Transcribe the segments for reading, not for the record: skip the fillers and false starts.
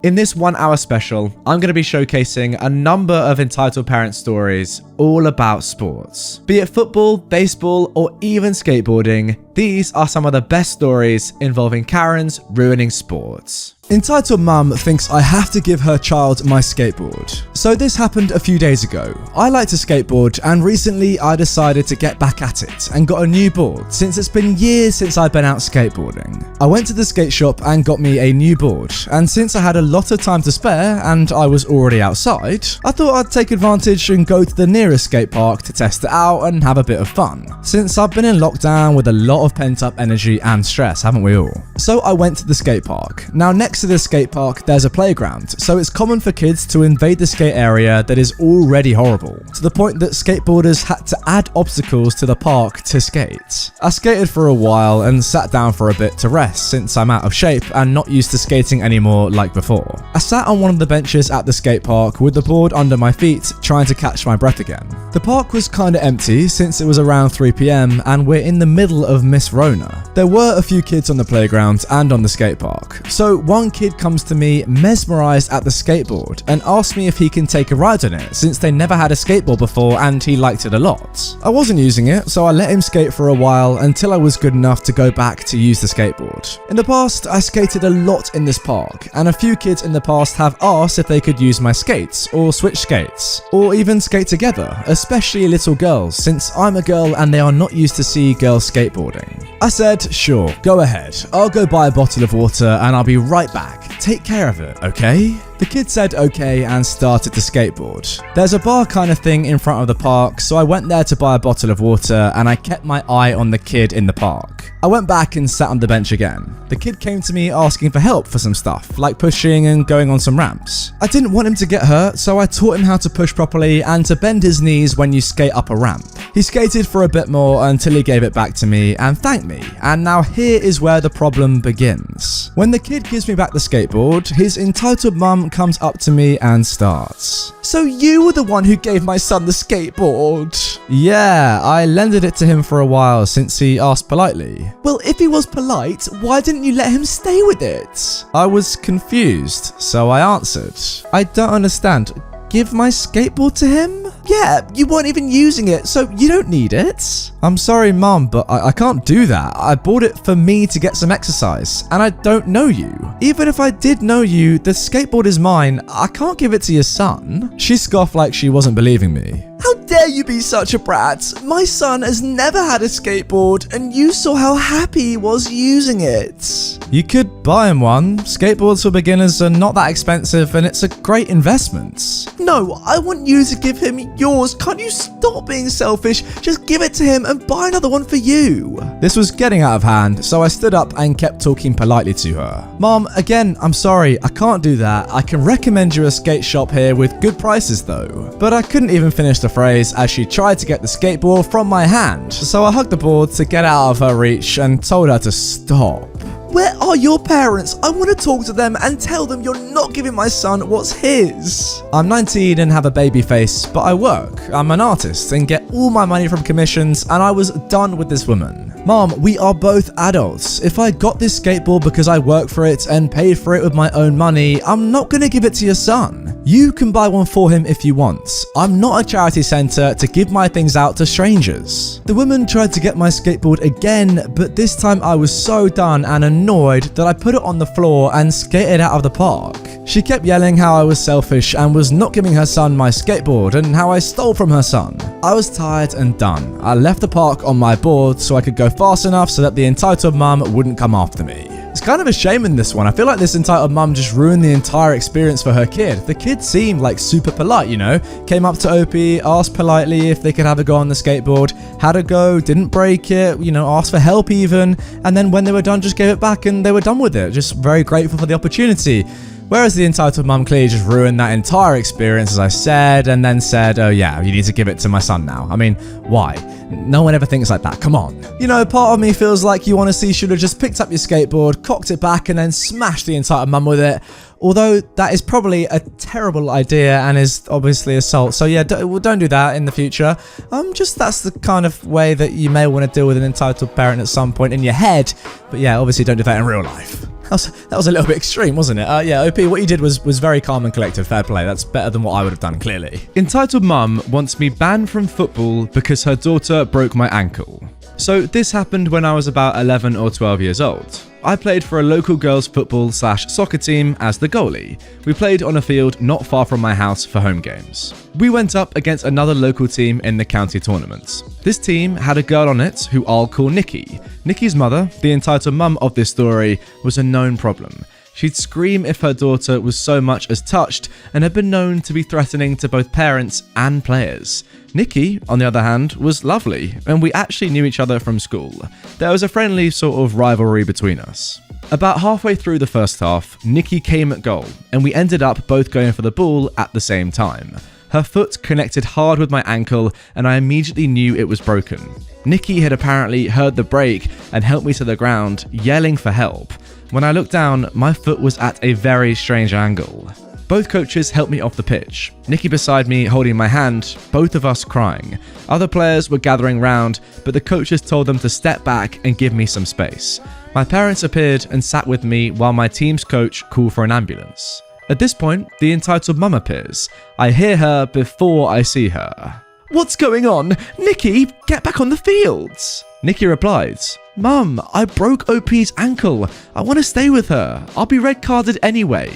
In this 1 hour special, I'm going to be showcasing a number of entitled parent stories all about sports. Be it football, baseball, or even skateboarding, these are some of the best stories involving Karens ruining sports. Entitled mum thinks I have to give her child my skateboard. So this happened a few days ago. I like to skateboard and recently I decided to get back at it and got a new board since it's been years since I've been out skateboarding. I went to the skate shop and got me a new board, and since I had a lot of time to spare and I was already outside, I thought I'd take advantage and go to the nearest skate park to test it out and have a bit of fun. Since I've been in lockdown with a lot of pent up energy and stress, haven't we all? So I went to the skate park. Now next to the skate park there's a playground, so it's common for kids to invade the skate area that is already horrible, to the point that skateboarders had to add obstacles to the park to skate. I skated for a while and sat down for a bit to rest since I'm out of shape and not used to skating anymore like before. I sat on one of the benches at the skate park with the board under my feet trying to catch my breath again. The park was kinda empty since it was around 3 PM and we're in the middle of Miss Rona. There were a few kids on the playground and on the skate park, so one kid comes to me mesmerized at the skateboard and asks me if he can take a ride on it since they never had a skateboard before and he liked it a lot. I wasn't using it, so I let him skate for a while until I was good enough to go back to use the skateboard. In the past, I skated a lot in this park, and a few kids in the past have asked if they could use my skates or switch skates or even skate together, especially little girls since I'm a girl and they are not used to see girls skateboarding. I said, sure, go ahead. I'll go buy a bottle of water and I'll be right back. Take care of it, okay? The kid said okay and started to skateboard. There's a bar kind of thing in front of the park, so I went there to buy a bottle of water and I kept my eye on the kid in the park. I went back and sat on the bench again. The kid came to me asking for help for some stuff, like pushing and going on some ramps. I didn't want him to get hurt, so I taught him how to push properly and to bend his knees when you skate up a ramp. He skated for a bit more until he gave it back to me and thanked me, and now here is where the problem begins. When the kid gives me back the skateboard, his entitled mum comes up to me and starts. So you were the one who gave my son the skateboard? Yeah, I lended it to him for a while since he asked politely. Well, if he was polite, why didn't you let him stay with it? I was confused, so I answered. I don't understand. Give my skateboard to him? Yeah, you weren't even using it, so you don't need it. I'm sorry, Mum, but I can't do that. I bought it for me to get some exercise, and I don't know you. Even if I did know you, the skateboard is mine. I can't give it to your son. She scoffed like she wasn't believing me. How dare you be such a brat? My son has never had a skateboard, and you saw how happy he was using it. You could buy him one. Skateboards for beginners are not that expensive, and it's a great investment. No, I want you to give him yours. Can't you stop being selfish? Just give it to him and buy another one for you. This was getting out of hand, so I stood up and kept talking politely to her. Mom, again, I'm sorry, I can't do that. I can recommend you a skate shop here with good prices though. But I couldn't even finish the phrase as she tried to get the skateboard from my hand. So I hugged the board to get out of her reach and told her to stop. Where are your parents? I want to talk to them and tell them you're not giving my son what's his. I'm 19 and have a baby face, but I work. I'm an artist and get all my money from commissions, and I was done with this woman. Mom, we are both adults. If I got this skateboard because I work for it and paid for it with my own money, I'm not going to give it to your son. You can buy one for him if you want. I'm not a charity centre to give my things out to strangers. The woman tried to get my skateboard again, but this time I was so done and annoyed that I put it on the floor and skated out of the park. She kept yelling how I was selfish and was not giving her son my skateboard and how I stole from her son. I was tired and done. I left the park on my board so I could go fast enough so that the entitled mum wouldn't come after me. It's kind of a shame in this one. I feel like this entitled mum just ruined the entire experience for her kid. The kid seemed like super polite, you know? Came up to Opie, asked politely if they could have a go on the skateboard, had a go, didn't break it, you know, asked for help even, and then when they were done just gave it back and they were done with it. Just very grateful for the opportunity. Whereas the entitled mum clearly just ruined that entire experience, as I said, and then said, oh yeah, you need to give it to my son now. I mean, why? No one ever thinks like that, come on. You know, part of me feels like you want to see should have just picked up your skateboard, cocked it back, and then smashed the entitled mum with it. Although that is probably a terrible idea and is obviously assault. So yeah, don't do that in the future. That's the kind of way that you may want to deal with an entitled parent at some point in your head. But yeah, obviously don't do that in real life. That was a little bit extreme, wasn't it? Yeah, OP, what you did was very calm and collected. Fair play. That's better than what I would have done, clearly. Entitled mum wants me banned from football because her daughter broke my ankle. So this happened when I was about 11 or 12 years old. I played for a local girls' football/soccer team as the goalie. We played on a field not far from my house for home games. We went up against another local team in the county tournament. This team had a girl on it who I'll call Nikki. Nikki's mother, the entitled mum of this story, was a known problem. She'd scream if her daughter was so much as touched and had been known to be threatening to both parents and players. Nikki, on the other hand, was lovely, and we actually knew each other from school. There was a friendly sort of rivalry between us. About halfway through the first half, Nikki came at goal, and we ended up both going for the ball at the same time. Her foot connected hard with my ankle, and I immediately knew it was broken. Nikki had apparently heard the break and helped me to the ground, yelling for help. When I looked down, my foot was at a very strange angle. Both coaches helped me off the pitch, Nikki beside me holding my hand, both of us crying. Other players were gathering round, but the coaches told them to step back and give me some space. My parents appeared and sat with me while my team's coach called for an ambulance. At this point, the entitled mum appears. I hear her before I see her. "What's going on? Nikki, get back on the fields!" Nikki replied, "Mum, I broke OP's ankle. I want to stay with her. I'll be red carded anyway."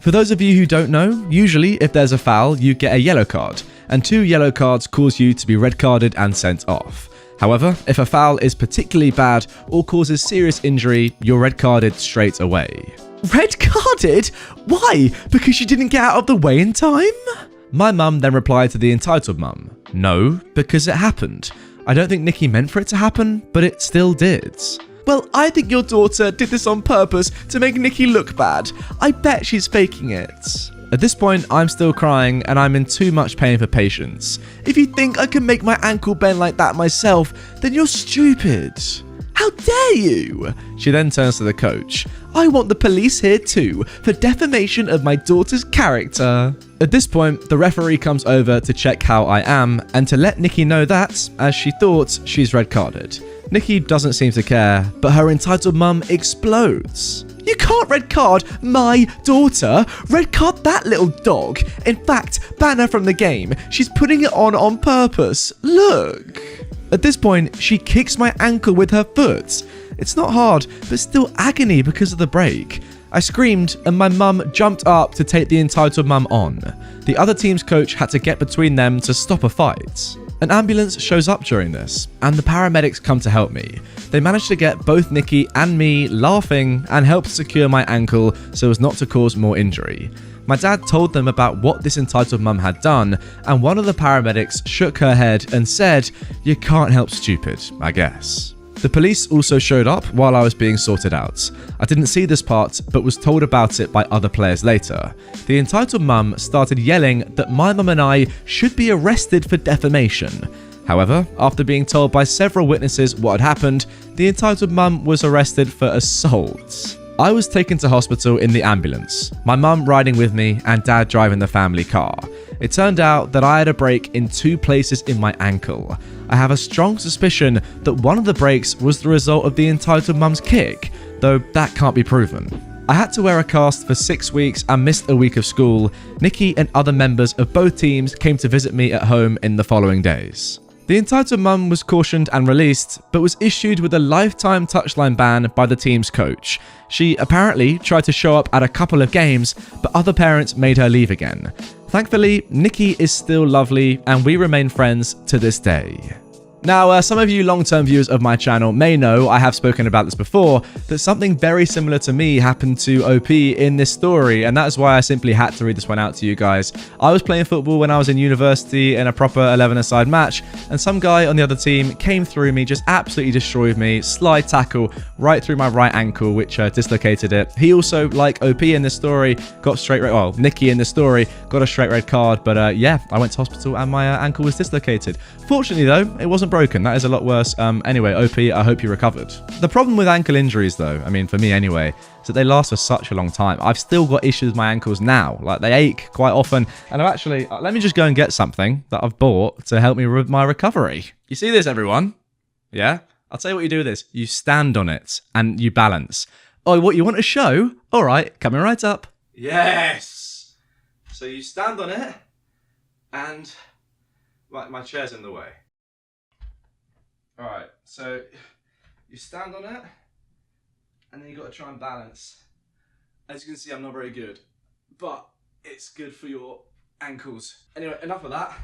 For those of you who don't know, usually if there's a foul, you get a yellow card, and 2 yellow cards cause you to be red carded and sent off. However, if a foul is particularly bad or causes serious injury, you're red carded straight away. Red carded? Why? Because you didn't get out of the way in time? My mum then replied to the entitled mum, "No, because it happened. I don't think Nikki meant for it to happen, but it still did." "Well, I think your daughter did this on purpose to make Nikki look bad. I bet she's faking it." At this point, I'm still crying and I'm in too much pain for patience. "If you think I can make my ankle bend like that myself, then you're stupid. How dare you?" She then turns to the coach. "I want the police here too, for defamation of my daughter's character." At this point, the referee comes over to check how I am and to let Nikki know that, as she thought, she's red carded. Nikki doesn't seem to care, but her entitled mum explodes. "You can't red card my daughter. Red card that little dog. In fact, ban her from the game. She's putting it on purpose. Look." At this point, she kicks my ankle with her foot. It's not hard, but still agony because of the break. I screamed and my mum jumped up to take the entitled mum on. The other team's coach had to get between them to stop a fight. An ambulance shows up during this, and the paramedics come to help me. They managed to get both Nikki and me laughing and helped secure my ankle so as not to cause more injury. My dad told them about what this entitled mum had done, and one of the paramedics shook her head and said, "You can't help stupid, I guess." The police also showed up while I was being sorted out. I didn't see this part, but was told about it by other players later. The entitled mum started yelling that my mum and I should be arrested for defamation. However, after being told by several witnesses what had happened, the entitled mum was arrested for assault. I was taken to hospital in the ambulance, my mum riding with me and dad driving the family car. It turned out that I had a break in 2 places in my ankle. I have a strong suspicion that one of the breaks was the result of the entitled mum's kick, though that can't be proven. I had to wear a cast for 6 weeks and missed a week of school. Nikki and other members of both teams came to visit me at home in the following days. The entitled mum was cautioned and released, but was issued with a lifetime touchline ban by the team's coach. She apparently tried to show up at a couple of games, but other parents made her leave again. Thankfully, Nikki is still lovely and we remain friends to this day. Now, some of you long-term viewers of my channel may know, I have spoken about this before, that something very similar to me happened to OP in this story, and that's why I simply had to read this one out to you guys. I was playing football when I was in university in a proper 11-a-side match, and some guy on the other team came through me, just absolutely destroyed me, slide tackle right through my right ankle, which dislocated it. He also, like OP in this story, got straight red, well, Nikki in this story, got a straight red card, but yeah, I went to hospital and my ankle was dislocated. Fortunately though, it wasn't broken. That is a lot worse. Anyway, OP, I hope you recovered. The problem with ankle injuries though, I mean for me anyway, is that they last for such a long time. I've still got issues with my ankles now. Like they ache quite often. And I've actually, let me just go and get something that I've bought to help me with my recovery. You see this, everyone? Yeah? I'll tell you what you do with this. You stand on it and you balance. Oh, what, you want a show? All right, coming right up. Yes. So you stand on it and... Right, my chair's in the way. All right, so you stand on it and then you got to try and balance. As you can see, I'm not very good, but it's good for your ankles. Anyway, enough of that.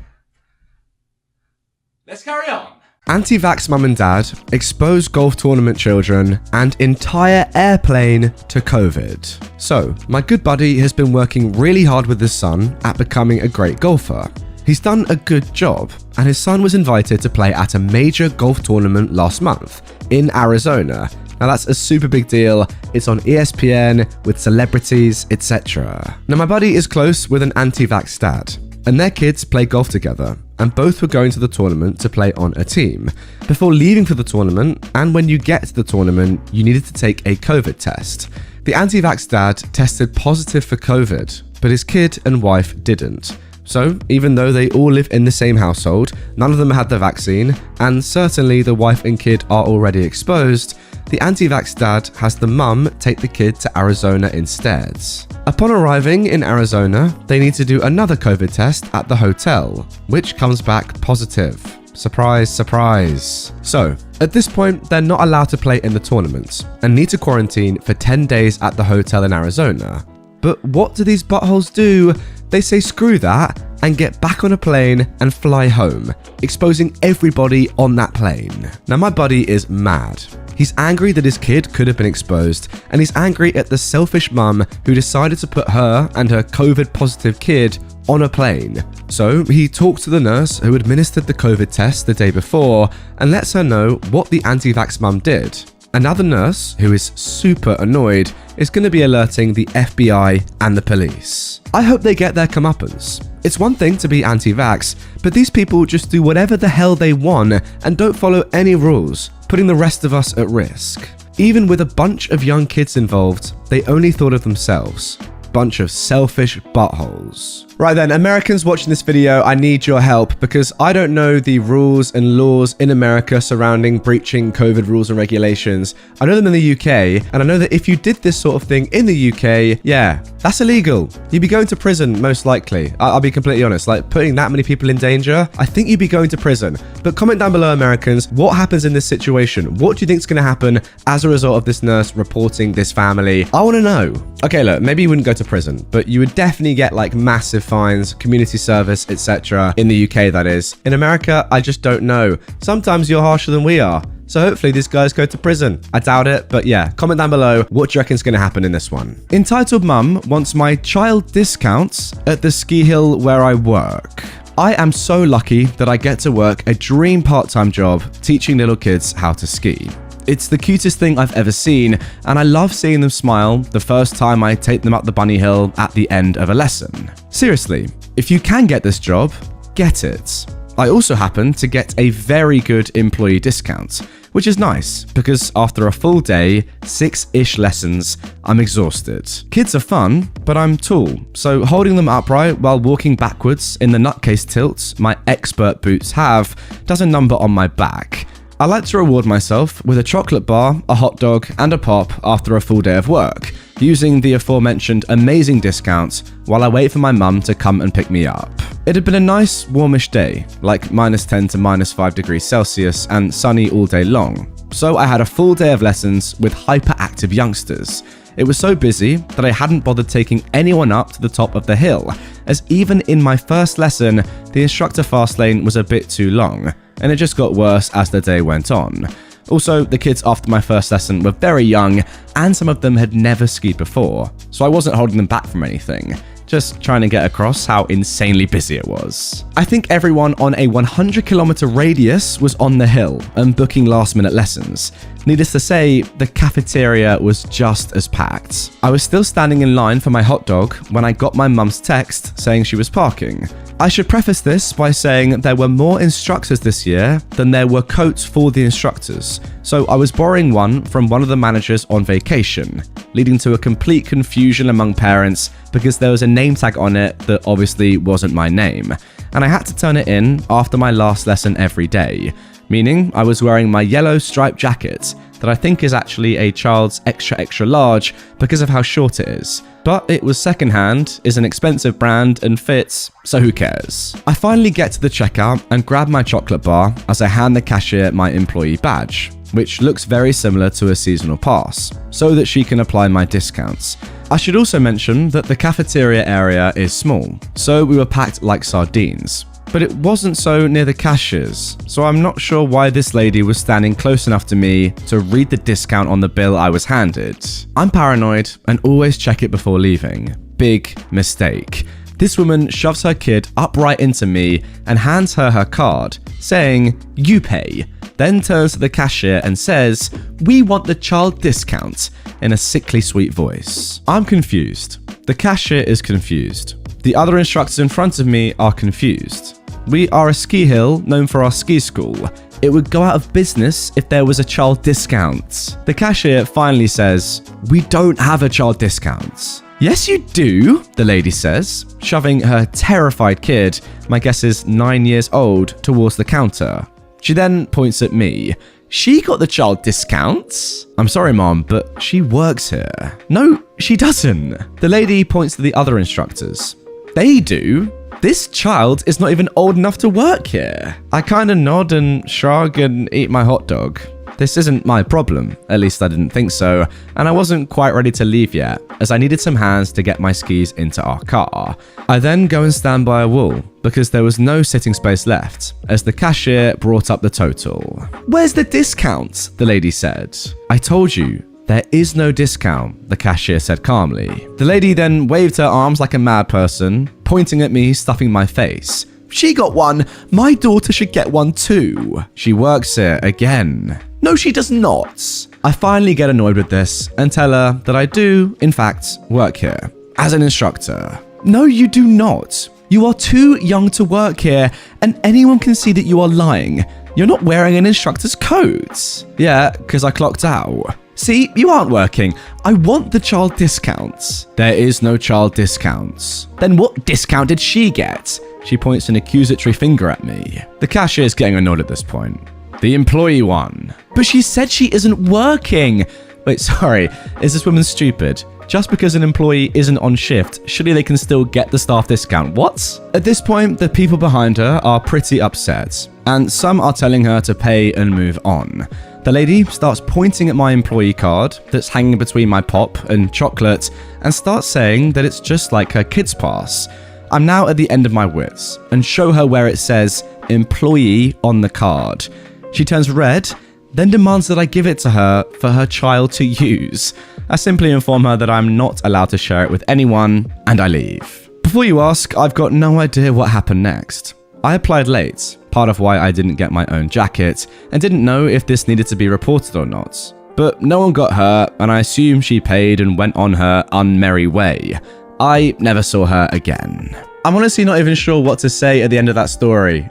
Let's carry on. Anti-vax mum and dad expose golf tournament children and entire airplane to COVID. So, my good buddy has been working really hard with his son at becoming a great golfer. He's done a good job, and his son was invited to play at a major golf tournament last month in Arizona. Now that's a super big deal. It's on ESPN with celebrities, etc. Now my buddy is close with an anti-vax dad, and their kids play golf together, and both were going to the tournament to play on a team. Before leaving for the tournament, and when you get to the tournament, you needed to take a COVID test. The anti-vax dad tested positive for COVID, but his kid and wife didn't. So, even though they all live in the same household, none of them had the vaccine, and certainly the wife and kid are already exposed, the anti-vax dad has the mum take the kid to Arizona instead. Upon arriving in Arizona, they need to do another COVID test at the hotel, which comes back positive. Surprise, surprise. So, at this point, they're not allowed to play in the tournament, and need to quarantine for 10 days at the hotel in Arizona. But what do these buttholes do? They say screw that and get back on a plane and fly home, exposing everybody on that plane. Now my buddy is mad. He's angry that his kid could have been exposed, and he's angry at the selfish mum who decided to put her and her COVID positive kid on a plane. So he talks to the nurse who administered the COVID test the day before and lets her know what the anti-vax mum did. And now the nurse, who is super annoyed, is going to be alerting the FBI and the police. I hope they get their comeuppance. It's one thing to be anti-vax, but these people just do whatever the hell they want and don't follow any rules, putting the rest of us at risk. Even with a bunch of young kids involved, they only thought of themselves. Bunch of selfish buttholes. Right then, Americans watching this video, I need your help because I don't know the rules and laws in America surrounding breaching COVID rules and regulations. I know them in the UK, and I know that if you did this sort of thing in the UK, yeah, that's illegal. You'd be going to prison, most likely. I'll be completely honest, like putting that many people in danger, I think you'd be going to prison. But comment down below, Americans, what happens in this situation? What do you think is going to happen as a result of this nurse reporting this family? I want to know. Okay, look, maybe you wouldn't go to prison, but you would definitely get like massive fines, community service, etc. in the UK, that is. In America, I just don't know. Sometimes you're harsher than we are. So hopefully these guys go to prison. I doubt it, but yeah, comment down below what do you reckon is going to happen in this one. Entitled Mum wants my child discounts at the ski hill where I work. I am so lucky that I get to work a dream part-time job teaching little kids how to ski. It's the cutest thing I've ever seen, and I love seeing them smile the first time I take them up the bunny hill at the end of a lesson. Seriously, if you can get this job, get it. I also happen to get a very good employee discount, which is nice because after a full day, 6-ish lessons, I'm exhausted. Kids are fun, but I'm tall, so holding them upright while walking backwards in the nutcase tilts my expert boots have does a number on my back. I like to reward myself with a chocolate bar, a hot dog, and a pop after a full day of work, using the aforementioned amazing discounts while I wait for my mum to come and pick me up. It had been a nice, warmish day, like -10 to -5 degrees Celsius and sunny all day long. So I had a full day of lessons with hyperactive youngsters. It was so busy that I hadn't bothered taking anyone up to the top of the hill, as even in my first lesson, the instructor fast lane was a bit too long, and it just got worse as the day went on. Also, the kids after my first lesson were very young, and some of them had never skied before, so I wasn't holding them back from anything. Just trying to get across how insanely busy it was. I think everyone on a 100-kilometer radius was on the hill and booking last-minute lessons. Needless to say, the cafeteria was just as packed. I was still standing in line for my hot dog when I got my mum's text saying she was parking. I should preface this by saying there were more instructors this year than there were coats for the instructors, so I was borrowing one from one of the managers on vacation, leading to a complete confusion among parents because there was a name tag on it that obviously wasn't my name, and I had to turn it in after my last lesson every day, meaning I was wearing my yellow striped jacket that I think is actually a child's extra large because of how short it is. But it was secondhand, is an expensive brand, and fits, so who cares? I finally get to the checkout and grab my chocolate bar as I hand the cashier my employee badge, which looks very similar to a seasonal pass, so that she can apply my discounts. I should also mention that the cafeteria area is small, so we were packed like sardines. But it wasn't so near the cashiers, so I'm not sure why this lady was standing close enough to me to read the discount on the bill I was handed. I'm paranoid and always check it before leaving. Big mistake. This woman shoves her kid upright into me and hands her her card, saying, "You pay," then turns to the cashier and says, "We want the child discount," in a sickly sweet voice. I'm confused. The cashier is confused. The other instructors in front of me are confused. We are a ski hill known for our ski school. It would go out of business if there was a child discount. The cashier finally says, "We don't have a child discount." "Yes, you do," the lady says, shoving her terrified kid, my guess is 9 years old, towards the counter. She then points at me. "She got the child discount." "I'm sorry, Mom, but she works here." "No, she doesn't." The lady points to the other instructors. "They do. This child is not even old enough to work here." I kinda nod and shrug and eat my hot dog. This isn't my problem, at least I didn't think so, and I wasn't quite ready to leave yet, as I needed some hands to get my skis into our car. I then go and stand by a wall, because there was no sitting space left, as the cashier brought up the total. "Where's the discount?" the lady said. "I told you, there is no discount," the cashier said calmly. The lady then waved her arms like a mad person, pointing at me, stuffing my face. "She got one. My daughter should get one too. She works here again." "No, she does not." I finally get annoyed with this and tell her that I do, in fact, work here as an instructor. "No, you do not. You are too young to work here, and anyone can see that you are lying. You're not wearing an instructor's coat." "Yeah, because I clocked out." "See, you aren't working. I want the child discounts." "There is no child discounts." "Then what discount did she get?" She points an accusatory finger at me. The cashier is getting annoyed at this point. "The employee one." "But she said she isn't working." Wait, sorry, is this woman stupid? Just because an employee isn't on shift, surely they can still get the staff discount. What? At this point, the people behind her are pretty upset, and some are telling her to pay and move on. The lady starts pointing at my employee card that's hanging between my pop and chocolate and starts saying that it's just like her kid's pass. I'm now at the end of my wits and show her where it says employee on the card. She turns red, then demands that I give it to her for her child to use. I simply inform her that I'm not allowed to share it with anyone, and I leave. Before you ask, I've got no idea what happened next. I applied late, part of why I didn't get my own jacket, and didn't know if this needed to be reported or not. But no one got hurt, and I assume she paid and went on her unmerry way. I never saw her again. I'm honestly not even sure what to say at the end of that story.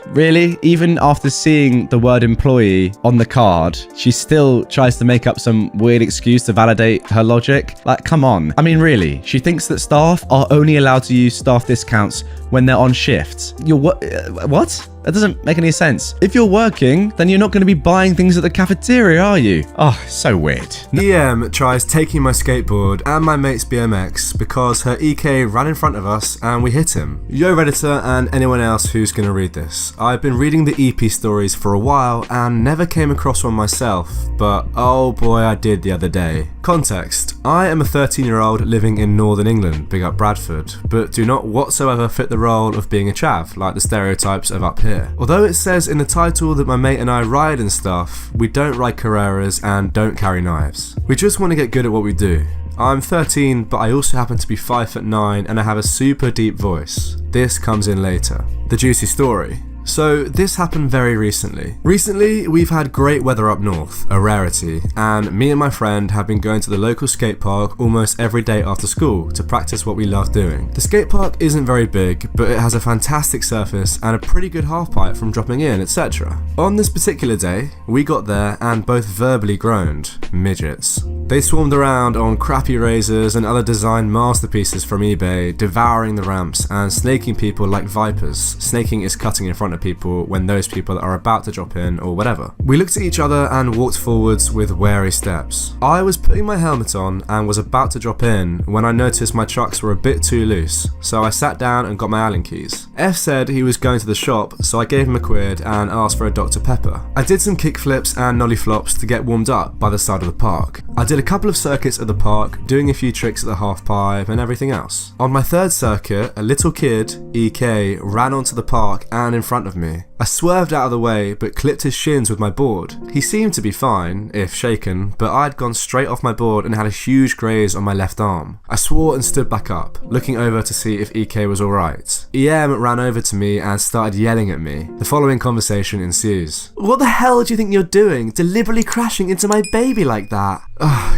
Really? Even after seeing the word employee on the card, she still tries to make up some weird excuse to validate her logic? Like, come on. I mean, really, she thinks that staff are only allowed to use staff discounts when they're on shift. What? That doesn't make any sense. If you're working, then you're not going to be buying things at the cafeteria, are you? Oh, so weird. EM tries taking my skateboard and my mate's BMX because her EK ran in front of us and we hit him. Yo Redditor and anyone else who's going to read this. I've been reading the EP stories for a while and never came across one myself, but oh boy I did the other day. Context: I am a 13-year-old living in Northern England, big up Bradford, but do not whatsoever fit the role of being a chav, like the stereotypes of up here. Although it says in the title that my mate and I ride and stuff, we don't ride Carreras and don't carry knives. We just want to get good at what we do. I'm 13, but I also happen to be 5'9" and I have a super deep voice. This comes in later. The juicy story. So this happened very recently. Recently, we've had great weather up north, a rarity, and me and my friend have been going to the local skate park almost every day after school to practice what we love doing. The skate park isn't very big, but it has a fantastic surface and a pretty good halfpipe from dropping in, etc. On this particular day, we got there and both verbally groaned, midgets. They swarmed around on crappy razors and other design masterpieces from eBay, devouring the ramps and snaking people like vipers. Snaking is cutting in front front of people when those people are about to drop in or whatever. We looked at each other and walked forwards with wary steps. I was putting my helmet on and was about to drop in when I noticed my chucks were a bit too loose, so I sat down and got my Allen keys. F said he was going to the shop, so I gave him a quid and asked for a Dr. Pepper. I did some kick flips and nollie flops to get warmed up by the side of the park. I did a couple of circuits at the park, doing a few tricks at the half pipe and everything else. On my third circuit, a little kid, EK, ran onto the park and in front of me. I swerved out of the way but clipped his shins with my board. He seemed to be fine, if shaken, but I'd gone straight off my board and had a huge graze on my left arm. I swore and stood back up, looking over to see if EK was alright. EM ran over to me and started yelling at me. The following conversation ensues. "What the hell do you think you're doing? Deliberately crashing into my baby like that?"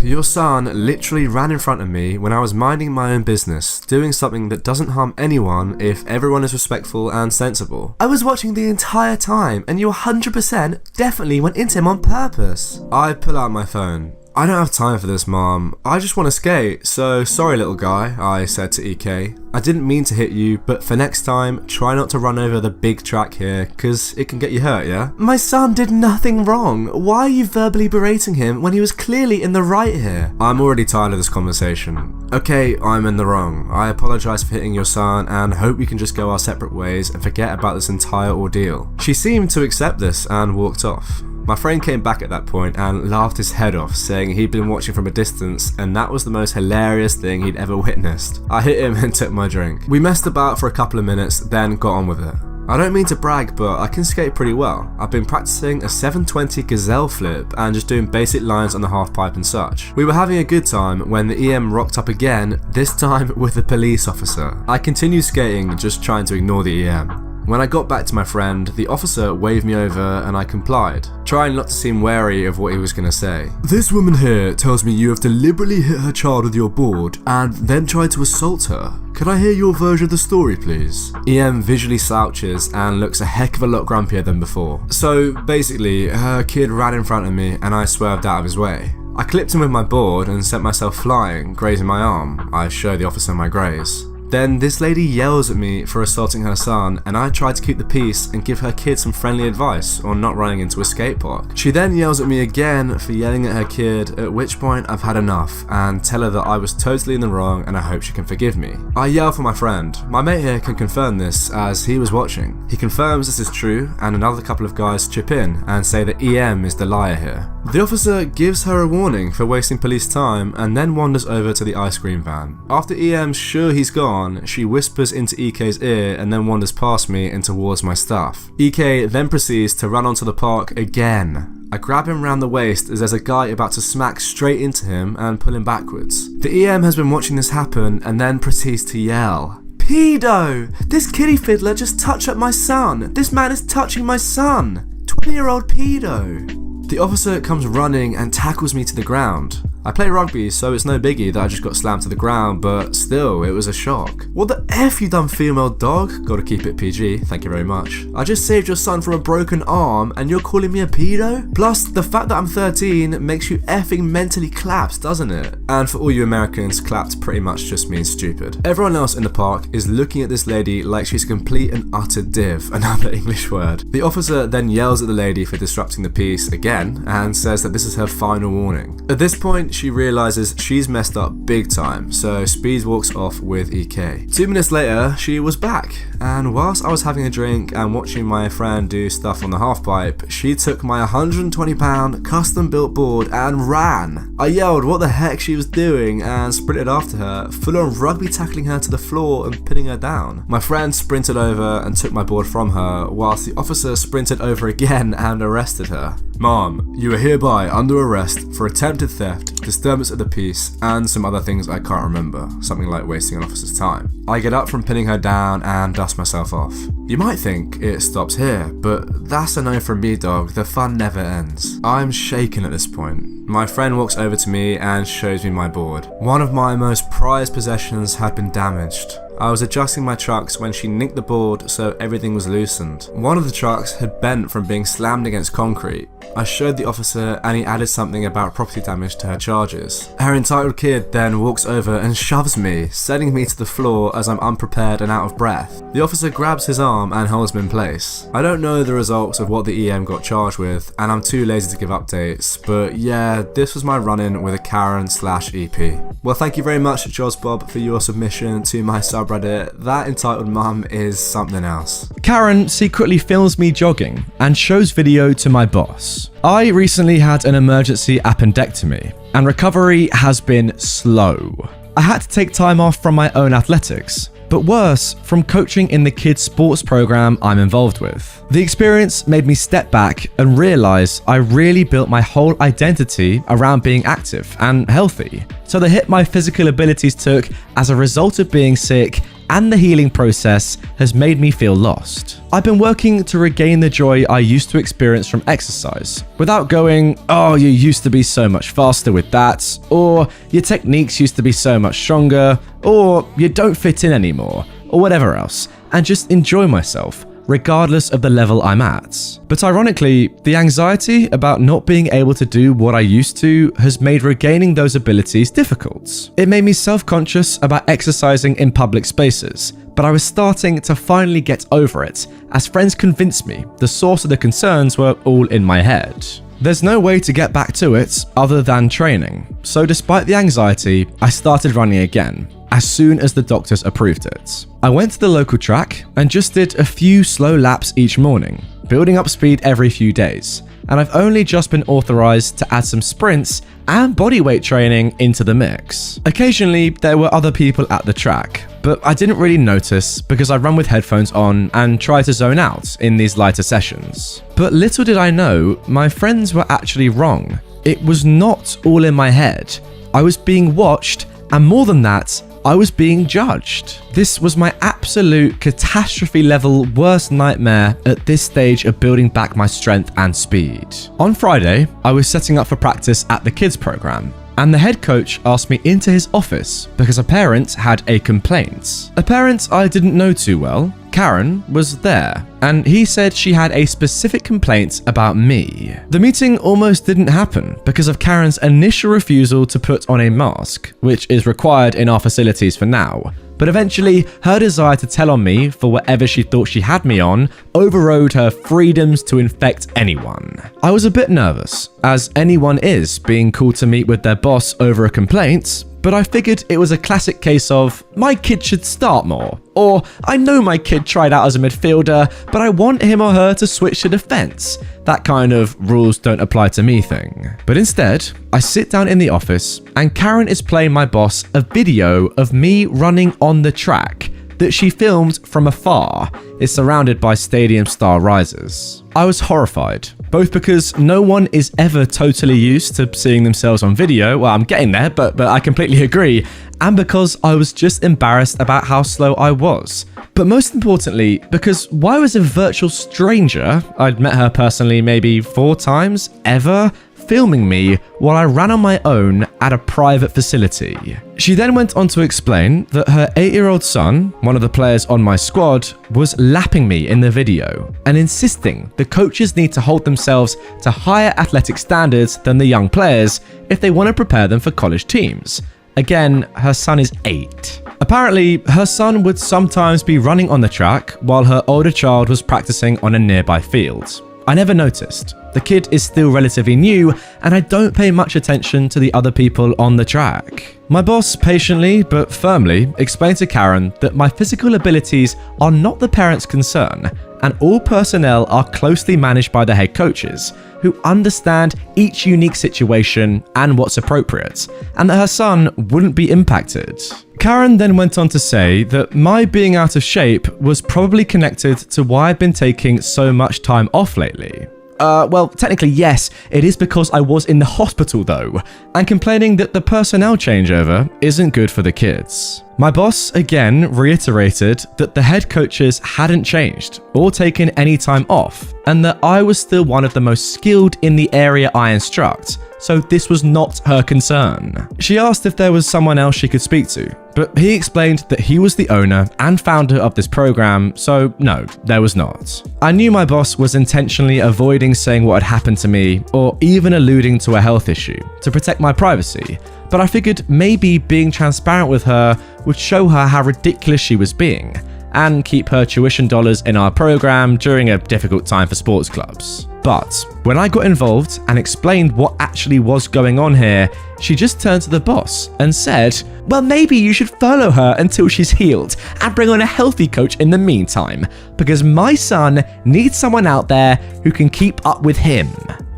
Your son literally ran in front of me when I was minding my own business, doing something that doesn't harm anyone if everyone is respectful and sensible. I was watching the entire time and you 100% definitely went into him on purpose. I pull out my phone. "I don't have time for this, Mom. I just want to skate, so sorry little guy," I said to EK. "I didn't mean to hit you, but for next time, try not to run over the big track here, cause it can get you hurt, yeah?" "My son did nothing wrong. Why are you verbally berating him when he was clearly in the right here?" I'm already tired of this conversation. "Okay, I'm in the wrong. I apologise for hitting your son and hope we can just go our separate ways and forget about this entire ordeal." She seemed to accept this and walked off. My friend came back at that point and laughed his head off, saying he'd been watching from a distance and that was the most hilarious thing he'd ever witnessed. I hit him and took my drink. We messed about for a couple of minutes, then got on with it. I don't mean to brag, but I can skate pretty well. I've been practicing a 720 gazelle flip and just doing basic lines on the half pipe and such. We were having a good time when the EM rocked up again, this time with a police officer. I continued skating, just trying to ignore the EM. When I got back to my friend, the officer waved me over and I complied, trying not to seem wary of what he was going to say. "This woman here tells me you have deliberately hit her child with your board and then tried to assault her. Could I hear your version of the story, please?" EM visually slouches and looks a heck of a lot grumpier than before. So basically, her kid ran in front of me and I swerved out of his way. I clipped him with my board and sent myself flying, grazing my arm. I show the officer my graze. Then this lady yells at me for assaulting her son and I try to keep the peace and give her kid some friendly advice on not running into a skate park. She then yells at me again for yelling at her kid, at which point I've had enough and tell her that I was totally in the wrong and I hope she can forgive me. I yell for my friend. My mate here can confirm this as he was watching. He confirms this is true and another couple of guys chip in and say that EM is the liar here. The officer gives her a warning for wasting police time and then wanders over to the ice cream van. After EM's sure he's gone, she whispers into EK's ear and then wanders past me and towards my stuff. EK then proceeds to run onto the park again. I grab him round the waist as there's a guy about to smack straight into him and pull him backwards. The EM has been watching this happen and then proceeds to yell, "Pedo! This kiddie fiddler just touched up my son! This man is touching my son! 20-year-old pedo!" The officer comes running and tackles me to the ground. I play rugby, so it's no biggie that I just got slammed to the ground, but still, it was a shock. "What the F, you dumb female dog?" Gotta keep it PG, thank you very much. "I just saved your son from a broken arm, and you're calling me a pedo? Plus, the fact that I'm 13 makes you effing mentally clapped, doesn't it?" And for all you Americans, clapped pretty much just means stupid. Everyone else in the park is looking at this lady like she's a complete and utter div, another English word. The officer then yells at the lady for disrupting the peace again, and says that this is her final warning. At this point, she realizes she's messed up big time, so speed walks off with EK. 2 minutes later, she was back, and whilst I was having a drink and watching my friend do stuff on the halfpipe, she took my 120-pound custom-built board and ran. I yelled what the heck she was doing and sprinted after her, full-on rugby tackling her to the floor and pinning her down. My friend sprinted over and took my board from her, whilst the officer sprinted over again and arrested her. "Mom, you are hereby under arrest for attempted theft, disturbance of the peace, and some other things I can't remember, something like wasting an officer's time." I get up from pinning her down and dust myself off. You might think it stops here, but that's a no from me, dog. The fun never ends. I'm shaken at this point. My friend walks over to me and shows me my board. One of my most prized possessions had been damaged. I was adjusting my trucks when she nicked the board so everything was loosened. One of the trucks had bent from being slammed against concrete. I showed the officer and he added something about property damage to her charges. Her entitled kid then walks over and shoves me, sending me to the floor as I'm unprepared and out of breath. The officer grabs his arm and holds me in place. I don't know the results of what the EM got charged with, and I'm too lazy to give updates, but yeah, this was my run-in with a Karen/EP. Well, thank you very much, Josbob, for your submission to my subreddit. That entitled mum is something else. Karen secretly films me jogging and shows video to my boss. I recently had an emergency appendectomy, and recovery has been slow. I had to take time off from my own athletics, but worse, from coaching in the kids' sports program I'm involved with. The experience made me step back and realize I really built my whole identity around being active and healthy. So the hit my physical abilities took as a result of being sick and the healing process has made me feel lost. I've been working to regain the joy I used to experience from exercise, without going, oh, you used to be so much faster with that, or your techniques used to be so much stronger, or you don't fit in anymore, or whatever else, and just enjoy myself, regardless of the level I'm at. But ironically, the anxiety about not being able to do what I used to has made regaining those abilities difficult. It made me self-conscious about exercising in public spaces, but I was starting to finally get over it, as friends convinced me the source of the concerns were all in my head. There's no way to get back to it other than training, so despite the anxiety, I started running again, as soon as the doctors approved it. I went to the local track and just did a few slow laps each morning, building up speed every few days, and I've only just been authorized to add some sprints and bodyweight training into the mix. Occasionally, there were other people at the track, but I didn't really notice because I run with headphones on and try to zone out in these lighter sessions. But little did I know, my friends were actually wrong. It was not all in my head. I was being watched, and more than that, I was being judged. This was my absolute catastrophe level worst nightmare at this stage of building back my strength and speed. On Friday, I was setting up for practice at the kids program, and the head coach asked me into his office because a parent had a complaint. A parent I didn't know too well. Karen was there, and he said she had a specific complaint about me. The meeting almost didn't happen because of Karen's initial refusal to put on a mask, which is required in our facilities for now. But eventually, her desire to tell on me for whatever she thought she had me on overrode her freedoms to infect anyone. I was a bit nervous, as anyone is being called to meet with their boss over a complaint, but I figured it was a classic case of, my kid should start more, or I know my kid tried out as a midfielder, but I want him or her to switch to defense. That kind of rules don't apply to me thing. But instead, I sit down in the office and Karen is playing my boss a video of me running on the track that she filmed from afar. It's surrounded by stadium-style risers. I was horrified, both because no one is ever totally used to seeing themselves on video. Well, I'm getting there, but I completely agree. And because I was just embarrassed about how slow I was. But most importantly, because why was a virtual stranger, I'd met her personally maybe 4 times ever, filming me while I ran on my own at a private facility. She then went on to explain that her 8-year-old son, one of the players on my squad, was lapping me in the video and insisting the coaches need to hold themselves to higher athletic standards than the young players if they want to prepare them for college teams. Again, her son is 8. Apparently, her son would sometimes be running on the track while her older child was practicing on a nearby field. I never noticed. The kid is still relatively new, and I don't pay much attention to the other people on the track. My boss patiently but firmly explained to Karen that my physical abilities are not the parents' concern, and all personnel are closely managed by the head coaches, who understand each unique situation and what's appropriate, and that her son wouldn't be impacted. Karen then went on to say that my being out of shape was probably connected to why I've been taking so much time off lately. Well, technically yes, it is because I was in the hospital though, and complaining that the personnel changeover isn't good for the kids. My boss again reiterated that the head coaches hadn't changed or taken any time off, and that I was still one of the most skilled in the area I instruct, so this was not her concern. She asked if there was someone else she could speak to, but he explained that he was the owner and founder of this program, so no, there was not. I knew my boss was intentionally avoiding saying what had happened to me or even alluding to a health issue to protect my privacy, but I figured maybe being transparent with her would show her how ridiculous she was being and keep her tuition dollars in our program during a difficult time for sports clubs. But when I got involved and explained what actually was going on here, she just turned to the boss and said, well, maybe you should follow her until she's healed and bring on a healthy coach in the meantime, because my son needs someone out there who can keep up with him.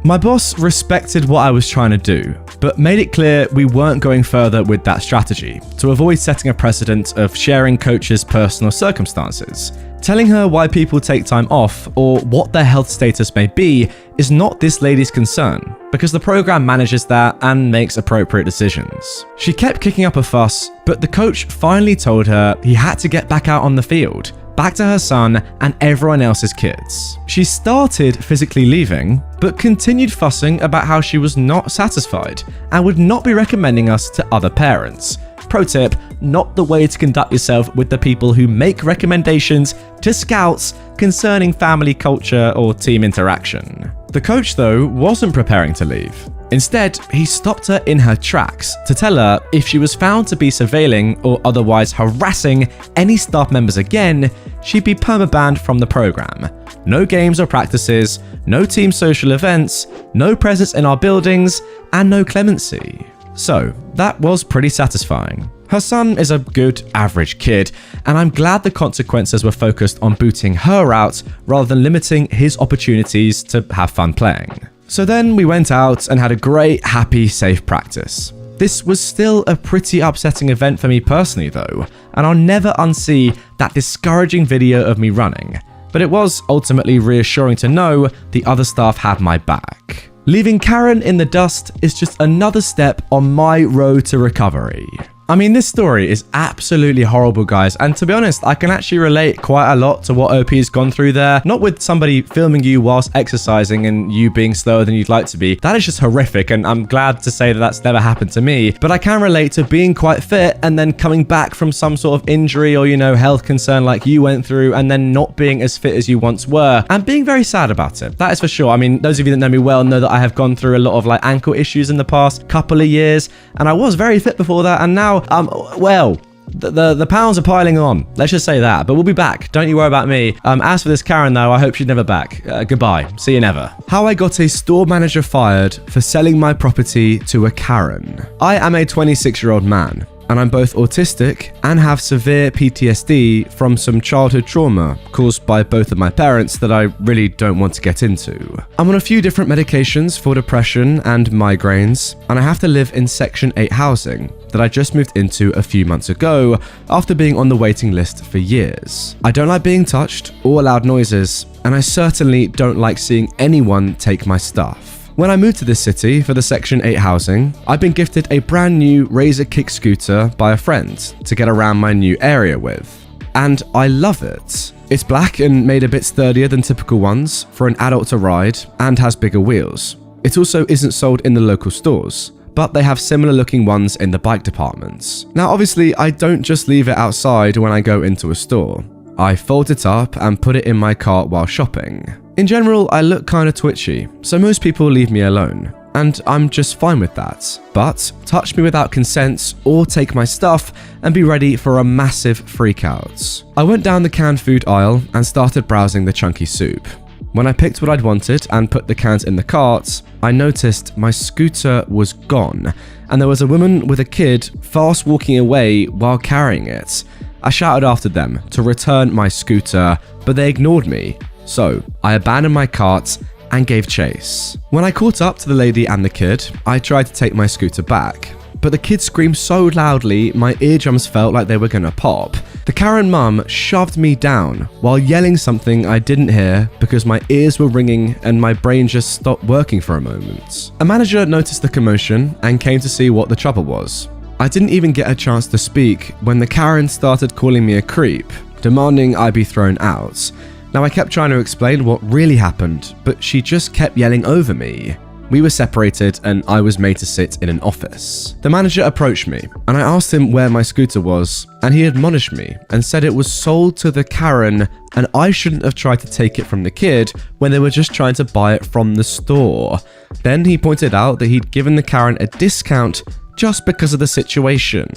My boss respected what I was trying to do, but made it clear we weren't going further with that strategy to avoid setting a precedent of sharing coaches' personal circumstances. Telling her why people take time off or what their health status may be is not this lady's concern, because the program manages that and makes appropriate decisions. She kept kicking up a fuss, but the coach finally told her he had to get back out on the field, back to her son and everyone else's kids. She started physically leaving, but continued fussing about how she was not satisfied and would not be recommending us to other parents. Pro tip, not the way to conduct yourself with the people who make recommendations to scouts concerning family culture or team interaction. The coach, though, wasn't preparing to leave. Instead, he stopped her in her tracks to tell her if she was found to be surveilling or otherwise harassing any staff members again, she'd be permabanned from the program. No games or practices, no team social events, no presence in our buildings, and no clemency. So, that was pretty satisfying. Her son is a good, average kid, and I'm glad the consequences were focused on booting her out rather than limiting his opportunities to have fun playing. So then we went out and had a great, happy, safe practice. This was still a pretty upsetting event for me personally though, and I'll never unsee that discouraging video of me running, but it was ultimately reassuring to know the other staff had my back. Leaving Karen in the dust is just another step on my road to recovery. I mean, this story is absolutely horrible, guys, and to be honest, I can actually relate quite a lot to what OP's gone through there. Not with somebody filming you whilst exercising and you being slower than you'd like to be. That is just horrific, and I'm glad to say that that's never happened to me. But I can relate to being quite fit and then coming back from some sort of injury or, health concern like you went through and then not being as fit as you once were and being very sad about it. That is for sure. I mean, those of you that know me well know that I have gone through a lot of ankle issues in the past couple of years, and I was very fit before that, and now the pounds are piling on. Let's just say that. But we'll be back. Don't you worry about me. As for this Karen, though, I hope she's never back. Goodbye. See you never. How I got a store manager fired for selling my property to a Karen. I am a 26-year-old man, and I'm both autistic and have severe PTSD from some childhood trauma caused by both of my parents that I really don't want to get into. I'm on a few different medications for depression and migraines, and I have to live in Section 8 housing that I just moved into a few months ago after being on the waiting list for years. I don't like being touched or loud noises, and I certainly don't like seeing anyone take my stuff. When I moved to this city for the Section 8 housing, I've been gifted a brand new Razor kick scooter by a friend to get around my new area with. And I love it. It's black and made a bit sturdier than typical ones for an adult to ride and has bigger wheels. It also isn't sold in the local stores, but they have similar looking ones in the bike departments. Now obviously I don't just leave it outside when I go into a store. I fold it up and put it in my cart while shopping. In general, I look kinda twitchy, so most people leave me alone, and I'm just fine with that. But touch me without consent or take my stuff and be ready for a massive freakout. I went down the canned food aisle and started browsing the chunky soup. When I picked what I'd wanted and put the cans in the cart, I noticed my scooter was gone, and there was a woman with a kid fast walking away while carrying it. I shouted after them to return my scooter, but they ignored me. So, I abandoned my cart and gave chase. When I caught up to the lady and the kid, I tried to take my scooter back, but the kid screamed so loudly my eardrums felt like they were gonna pop. The Karen mum shoved me down while yelling something I didn't hear because my ears were ringing and my brain just stopped working for a moment. A manager noticed the commotion and came to see what the trouble was. I didn't even get a chance to speak when the Karen started calling me a creep, demanding I be thrown out. Now I kept trying to explain what really happened, but she just kept yelling over me. We were separated and I was made to sit in an office. The manager approached me and I asked him where my scooter was, and he admonished me and said it was sold to the Karen and I shouldn't have tried to take it from the kid when they were just trying to buy it from the store. Then he pointed out that he'd given the Karen a discount just because of the situation.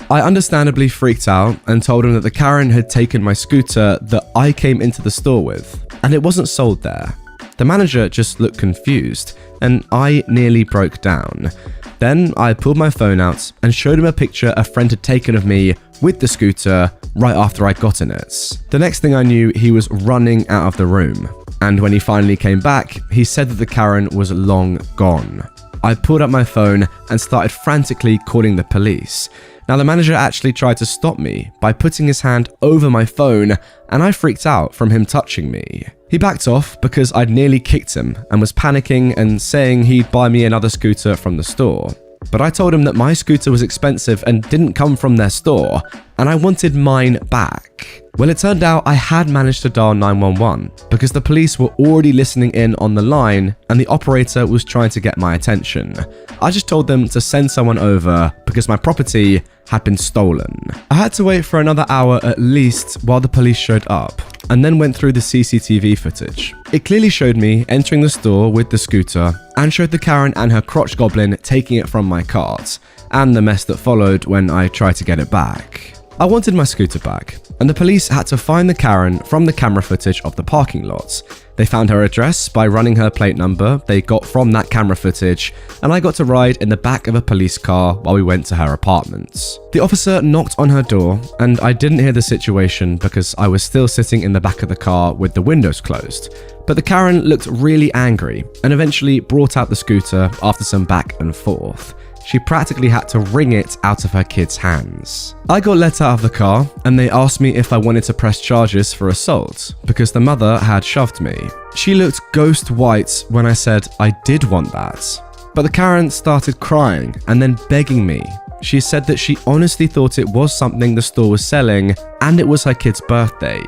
I understandably freaked out and told him that the Karen had taken my scooter that I came into the store with, and it wasn't sold there. The manager just looked confused, and I nearly broke down. Then I pulled my phone out and showed him a picture a friend had taken of me with the scooter right after I got in it. The next thing I knew, he was running out of the room, and when he finally came back, he said that the Karen was long gone. I pulled up my phone and started frantically calling the police. Now the manager actually tried to stop me by putting his hand over my phone, and I freaked out from him touching me. He backed off because I'd nearly kicked him and was panicking and saying he'd buy me another scooter from the store. But I told him that my scooter was expensive and didn't come from their store, and I wanted mine back. Well, it turned out I had managed to dial 911 because the police were already listening in on the line and the operator was trying to get my attention. I just told them to send someone over because my property had been stolen. I had to wait for another hour at least while the police showed up, and then went through the CCTV footage. It clearly showed me entering the store with the scooter and showed the Karen and her crotch goblin taking it from my cart, and the mess that followed when I tried to get it back. I wanted my scooter back, and the police had to find the Karen from the camera footage of the parking lot. They found her address by running her plate number they got from that camera footage, and I got to ride in the back of a police car while we went to her apartment. The officer knocked on her door, and I didn't hear the situation because I was still sitting in the back of the car with the windows closed. But the Karen looked really angry and eventually brought out the scooter after some back and forth. She practically had to wring it out of her kid's hands. I got let out of the car and they asked me if I wanted to press charges for assault because the mother had shoved me. She looked ghost white when I said I did want that. But the Karen started crying and then begging me. She said that she honestly thought it was something the store was selling and it was her kid's birthday.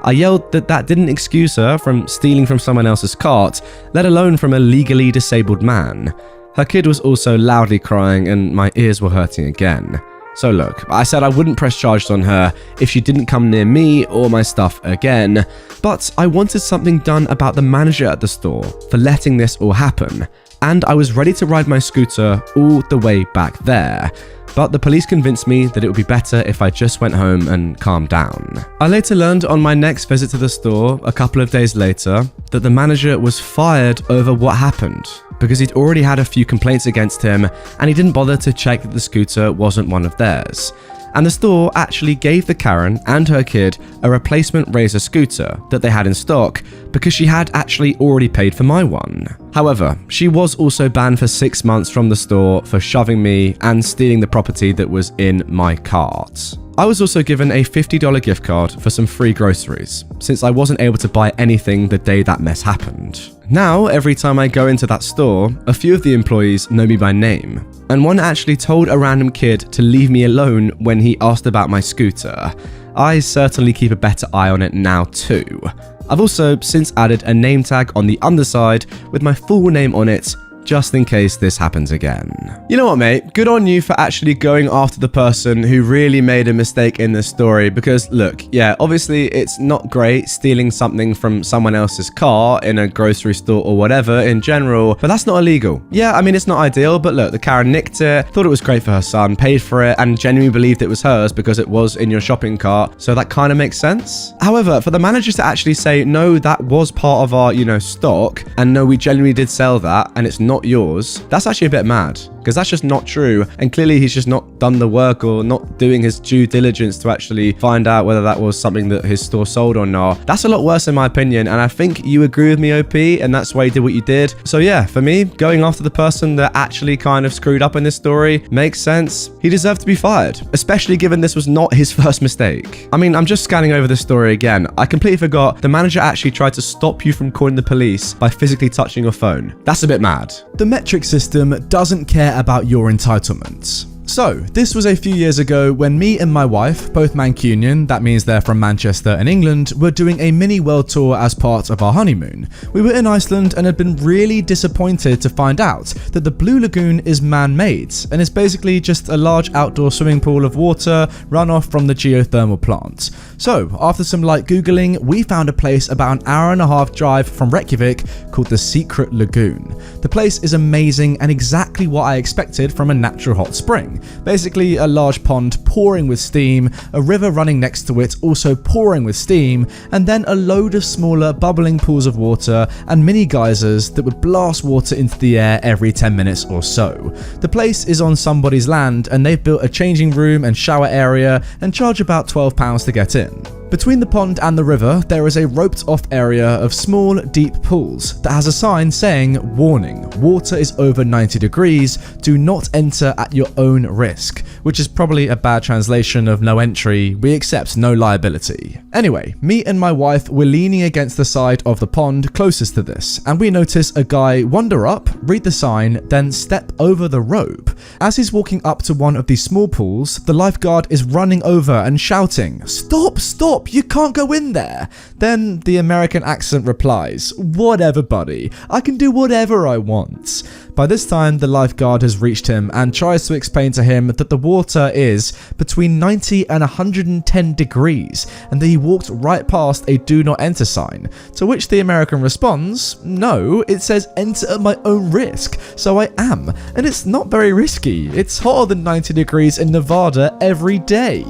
I yelled that that didn't excuse her from stealing from someone else's cart, let alone from a legally disabled man. Her kid was also loudly crying and my ears were hurting again. So look, I said I wouldn't press charges on her if she didn't come near me or my stuff again, but I wanted something done about the manager at the store for letting this all happen, and I was ready to ride my scooter all the way back there. But the police convinced me that it would be better if I just went home and calmed down. I later learned on my next visit to the store, a couple of days later, that the manager was fired over what happened because he'd already had a few complaints against him and he didn't bother to check that the scooter wasn't one of theirs. And the store actually gave the Karen and her kid a replacement Razor scooter that they had in stock because she had actually already paid for my one. However, she was also banned for 6 months from the store for shoving me and stealing the property that was in my cart. I was also given a $50 gift card for some free groceries, since I wasn't able to buy anything the day that mess happened. Now, every time I go into that store, a few of the employees know me by name, and one actually told a random kid to leave me alone when he asked about my scooter. I certainly keep a better eye on it now too. I've also since added a name tag on the underside with my full name on it, just in case this happens again. You know what, mate? Good on you for actually going after the person who really made a mistake in this story, because look, yeah, obviously it's not great stealing something from someone else's car in a grocery store or whatever in general, but that's not illegal. Yeah, I mean, it's not ideal, but look, the Karen nicked it, thought it was great for her son, paid for it, and genuinely believed it was hers because it was in your shopping cart, so that kind of makes sense. However, for the managers to actually say, no, that was part of our, stock, and no, we genuinely did sell that, and it's not yours, that's actually a bit mad, because that's just not true, and clearly he's just not done the work or not doing his due diligence to actually find out whether that was something that his store sold or not. That's a lot worse in my opinion, and I think you agree with me, OP, and that's why you did what you did. So yeah, for me, going after the person that actually kind of screwed up in this story makes sense. He deserved to be fired, especially given this was not his first mistake. I mean, I'm just scanning over this story again. I completely forgot the manager actually tried to stop you from calling the police by physically touching your phone. That's a bit mad. The metric system doesn't care about your entitlements. So, this was a few years ago when me and my wife, both Mancunian, that means they're from Manchester in England, were doing a mini world tour as part of our honeymoon. We were in Iceland and had been really disappointed to find out that the Blue Lagoon is man-made and is basically just a large outdoor swimming pool of water runoff from the geothermal plant. So, after some light googling, we found a place about an hour-and-a-half drive from Reykjavik called the Secret Lagoon. The place is amazing and exactly what I expected from a natural hot spring. Basically a large pond pouring with steam, a river running next to it also pouring with steam, and then a load of smaller bubbling pools of water and mini geysers that would blast water into the air every 10 minutes or so. The place is on somebody's land and they've built a changing room and shower area and charge about £12 to get in. Between the pond and the river, there is a roped-off area of small, deep pools that has a sign saying, "Warning, water is over 90 degrees, do not enter at your own risk," which is probably a bad translation of no entry, we accept no liability. Anyway, me and my wife were leaning against the side of the pond closest to this, and we notice a guy wander up, read the sign, then step over the rope. As he's walking up to one of these small pools, the lifeguard is running over and shouting, "Stop, stop! You can't go in there." Then the American accent replies, "Whatever, buddy. I can do whatever I want." By this time, the lifeguard has reached him and tries to explain to him that the water is between 90 and 110 degrees and that he walked right past a "do not enter" sign. To which the American responds, "No, it says enter at my own risk, so I am. And it's not very risky. It's hotter than 90 degrees in Nevada every day."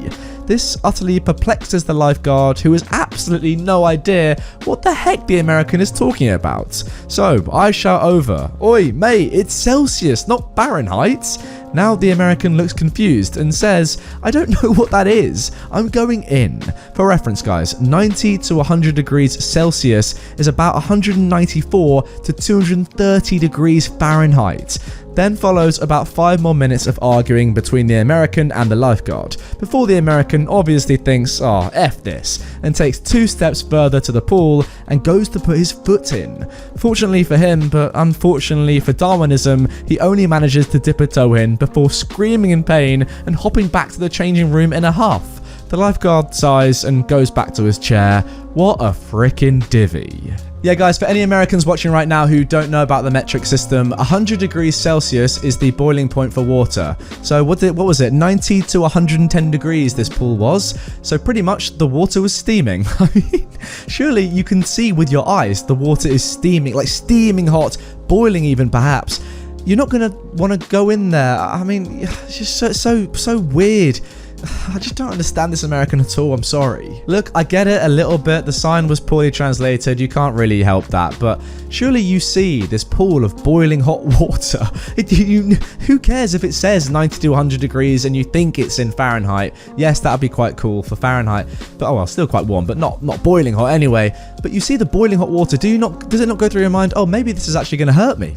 This utterly perplexes the lifeguard, who has absolutely no idea what the heck the American is talking about. So I shout over, "Oi, mate, it's Celsius, not Fahrenheit." Now the American looks confused and says, "I don't know what that is. I'm going in." For reference, guys, 90 to 100 degrees Celsius is about 194 to 230 degrees Fahrenheit. Then follows about 5 more minutes of arguing between the American and the lifeguard, before the American obviously thinks, "Oh, F this," and takes 2 steps further to the pool and goes to put his foot in. Fortunately for him, but unfortunately for Darwinism, he only manages to dip a toe in before screaming in pain and hopping back to the changing room in a huff. The lifeguard sighs and goes back to his chair. What a frickin' divvy. Yeah, guys, for any Americans watching right now who don't know about the metric system, 100 degrees Celsius is the boiling point for water. So what was it? 90 to 110 degrees this pool was. So pretty much the water was steaming. I mean, surely you can see with your eyes the water is steaming, like steaming hot, boiling even perhaps. You're not going to want to go in there. I mean, it's just so weird. I just don't understand this American at all, I'm sorry. Look, I get it a little bit, the sign was poorly translated, you can't really help that, but surely you see this pool of boiling hot water. Who cares if it says 90 to 100 degrees and you think it's in Fahrenheit? Yes, that would be quite cool for Fahrenheit, but oh well, still quite warm, but not boiling hot anyway. But you see the boiling hot water, does it not go through your mind, oh, maybe this is actually going to hurt me?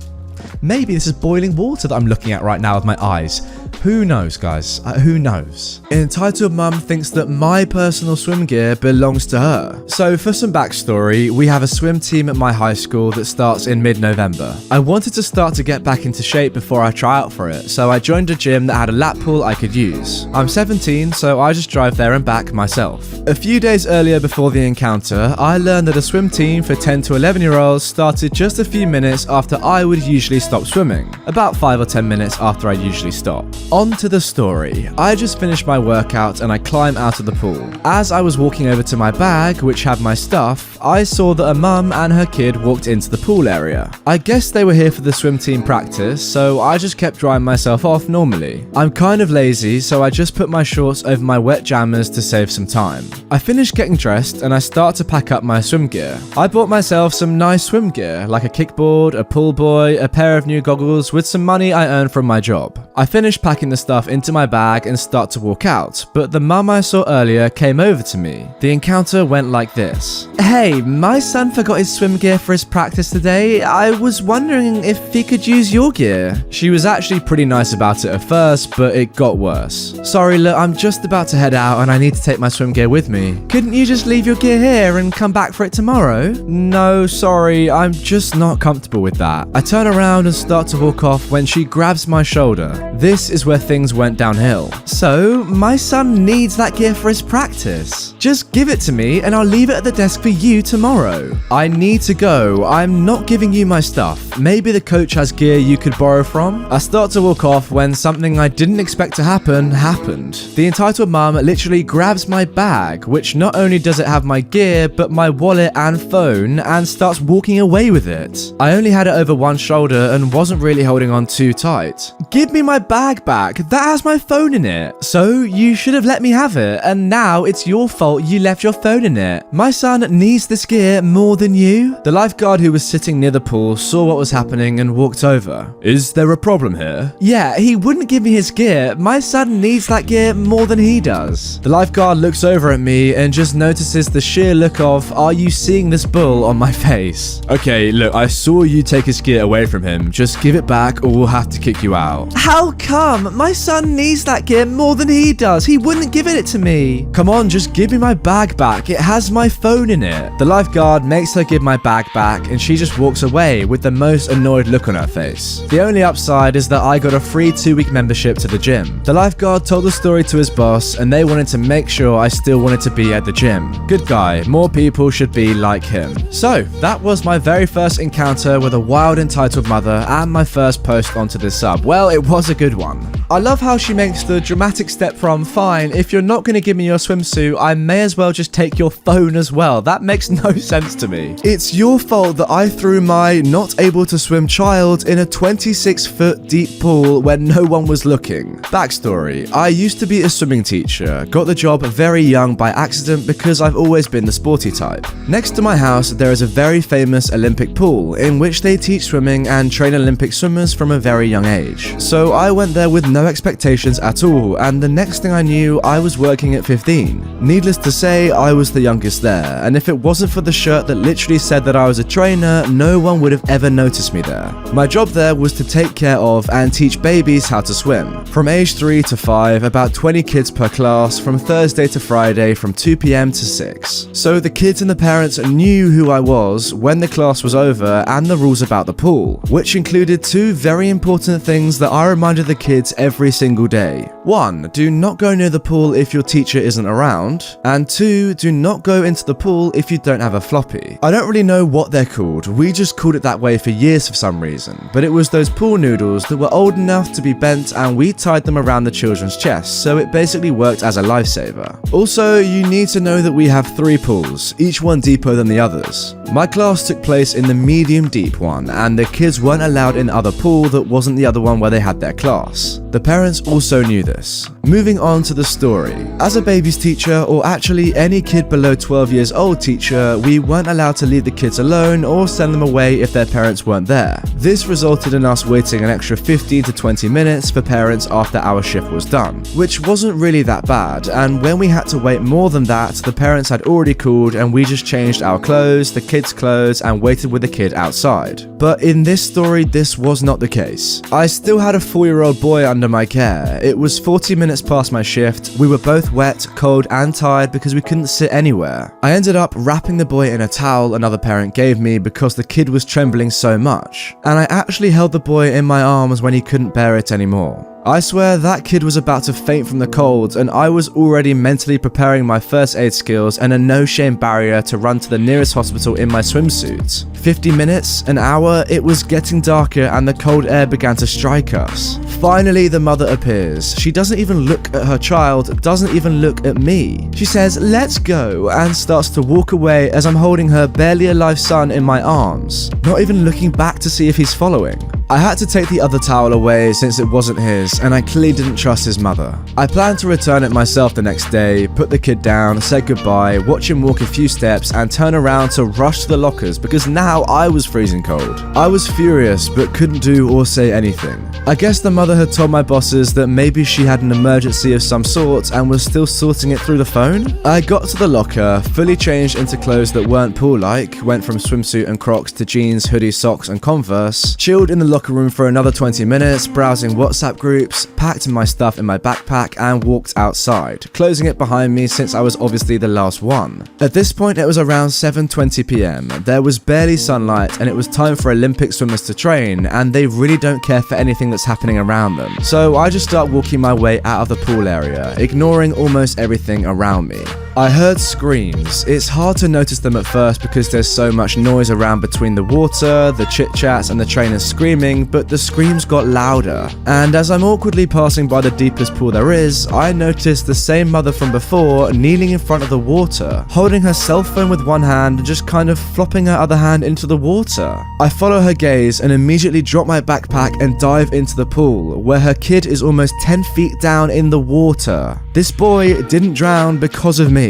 Maybe this is boiling water that I'm looking at right now with my eyes. Who knows, guys? Who knows? Entitled Mum thinks that my personal swim gear belongs to her. So for some backstory, we have a swim team at my high school that starts in mid-November. I wanted to start to get back into shape before I try out for it, so I joined a gym that had a lap pool I could use. I'm 17, so I just drive there and back myself. A few days earlier before the encounter, I learned that a swim team for 10 to 11-year-olds started just a few minutes after I would usually stop swimming. About 5 or 10 minutes after I usually stop. On to the story. I just finished my workout and I climb out of the pool. As I was walking over to my bag, which had my stuff, I saw that a mum and her kid walked into the pool area. I guess they were here for the swim team practice, so I just kept drying myself off normally. I'm kind of lazy, so I just put my shorts over my wet jammers to save some time. I finish getting dressed and I start to pack up my swim gear. I bought myself some nice swim gear, like a kickboard, a pool buoy, a pair of new goggles with some money I earned from my job. I finished packing the stuff into my bag and start to walk out, but the mum I saw earlier came over to me. The encounter went like this. "Hey, my son forgot his swim gear for his practice today. I was wondering if he could use your gear." She was actually pretty nice about it at first, but it got worse. "Sorry, look, I'm just about to head out and I need to take my swim gear with me. Couldn't you just leave your gear here and come back for it tomorrow?" "No, sorry, I'm just not comfortable with that." I turn around and start to walk off when she grabs my shoulder. This is where things went downhill. So, my son needs that gear for his practice. Just give it to me and I'll leave it at the desk for you tomorrow. I need to go. I'm not giving you my stuff. Maybe the coach has gear you could borrow from. I start to walk off when something I didn't expect to happen happened. The entitled mum literally grabs my bag, which not only does it have my gear, but my wallet and phone, and starts walking away with it. I only had it over one shoulder and wasn't really holding on too tight. Give me my bag back. That has my phone in it. So you should have let me have it, and now it's your fault you left your phone in it. My son needs this gear more than you. The lifeguard who was sitting near the pool saw what was happening and walked over. Is there a problem here? Yeah, he wouldn't give me his gear. My son needs that gear more than he does. The lifeguard looks over at me and just notices the sheer look of, are you seeing this bull on my face? Okay, look, I saw you take his gear away from him. Just give it back or we'll have to kick you out. How come? My son needs that gear more than he does. He wouldn't give it to me. Come on, just give me my bag back. It has my phone in it. The lifeguard makes her give my bag back and she just walks away with the most annoyed look on her face. The only upside is that I got a free 2-week membership to the gym. The lifeguard told the story to his boss and they wanted to make sure I still wanted to be at the gym. Good guy. More people should be like him. So, that was my very first encounter with a wild entitled mother and my first post onto this sub. Well, it was a good one. I love how she makes the dramatic step from, fine, if you're not going to give me your swimsuit, I may as well just take your phone as well. That makes no sense to me. It's your fault that I threw my not able to swim child in a 26-foot deep pool when no one was looking. Backstory. I used to be a swimming teacher, got the job very young by accident because I've always been the sporty type. Next to my house, there is a very famous Olympic pool in which they teach swimming and train Olympic swimmers from a very young age. So I went there with no expectations at all, and the next thing I knew, I was working at 15. Needless to say, I was the youngest there, and if it wasn't for the shirt that literally said that I was a trainer, no one would have ever noticed me there. My job there was to take care of and teach babies how to swim. From age 3 to 5, about 20 kids per class, from Thursday to Friday from 2 p.m. to 6. So the kids and the parents knew who I was when the class was over and the rules about the pool, which included 2 very important things that I reminded the kids every single day. 1, do not go near the pool if your teacher isn't around, and 2, do not go into the pool if you don't have a floppy. I don't really know what they're called, we just called it that way for years for some reason, but it was those pool noodles that were old enough to be bent and we tied them around the children's chests, so it basically worked as a lifesaver. Also, you need to know that we have 3 pools, each one deeper than the others. My class took place in the medium deep one, and the kids weren't allowed in the other pool that wasn't the other one where they had their class. The parents also knew this. Moving on to the story. As a baby's teacher, or actually any kid below 12 years old teacher, we weren't allowed to leave the kids alone or send them away if their parents weren't there. This resulted in us waiting an extra 15 to 20 minutes for parents after our shift was done, which wasn't really that bad, and when we had to wait more than that, the parents had already called and we just changed our clothes, the kids' clothes, and waited with the kid outside. But in this story, this was not the case. I still had a 4-year-old boy under my care. It was 40 minutes past my shift. We were both wet, cold, and tired because we couldn't sit anywhere. I ended up wrapping the boy in a towel another parent gave me because the kid was trembling so much, and I actually held the boy in my arms when he couldn't bear it anymore. I swear that kid was about to faint from the cold, and I was already mentally preparing my first aid skills and a no-shame barrier to run to the nearest hospital in my swimsuit. 50 minutes, an hour, it was getting darker and the cold air began to strike us. Finally, the mother appears. She doesn't even look at her child, doesn't even look at me. She says, "Let's go," and starts to walk away as I'm holding her barely alive son in my arms, not even looking back to see if he's following. I had to take the other towel away since it wasn't his, and I clearly didn't trust his mother. I planned to return it myself the next day, put the kid down, say goodbye, watch him walk a few steps, and turn around to rush to the lockers because now I was freezing cold. I was furious, but couldn't do or say anything. I guess the mother had told my bosses that maybe she had an emergency of some sort and was still sorting it through the phone. I got to the locker, fully changed into clothes that weren't pool-like, went from swimsuit and Crocs to jeans, hoodie, socks, and Converse, chilled in the locker room for another 20 minutes, browsing WhatsApp groups, packed my stuff in my backpack and walked outside, closing it behind me since I was obviously the last one. At this point it was around 7:20 PM. There was barely sunlight and it was time for Olympic swimmers to train, and they really don't care for anything that's happening around them. So I just start walking my way out of the pool area, ignoring almost everything around me. I heard screams. It's hard to notice them at first because there's so much noise around between the water, the chit-chats and the trainers screaming, but the screams got louder. And as I'm awkwardly passing by the deepest pool there is, I noticed the same mother from before kneeling in front of the water, holding her cell phone with one hand and just kind of flopping her other hand into the water. I follow her gaze and immediately drop my backpack and dive into the pool, where her kid is almost 10 feet down in the water. This boy didn't drown because of me.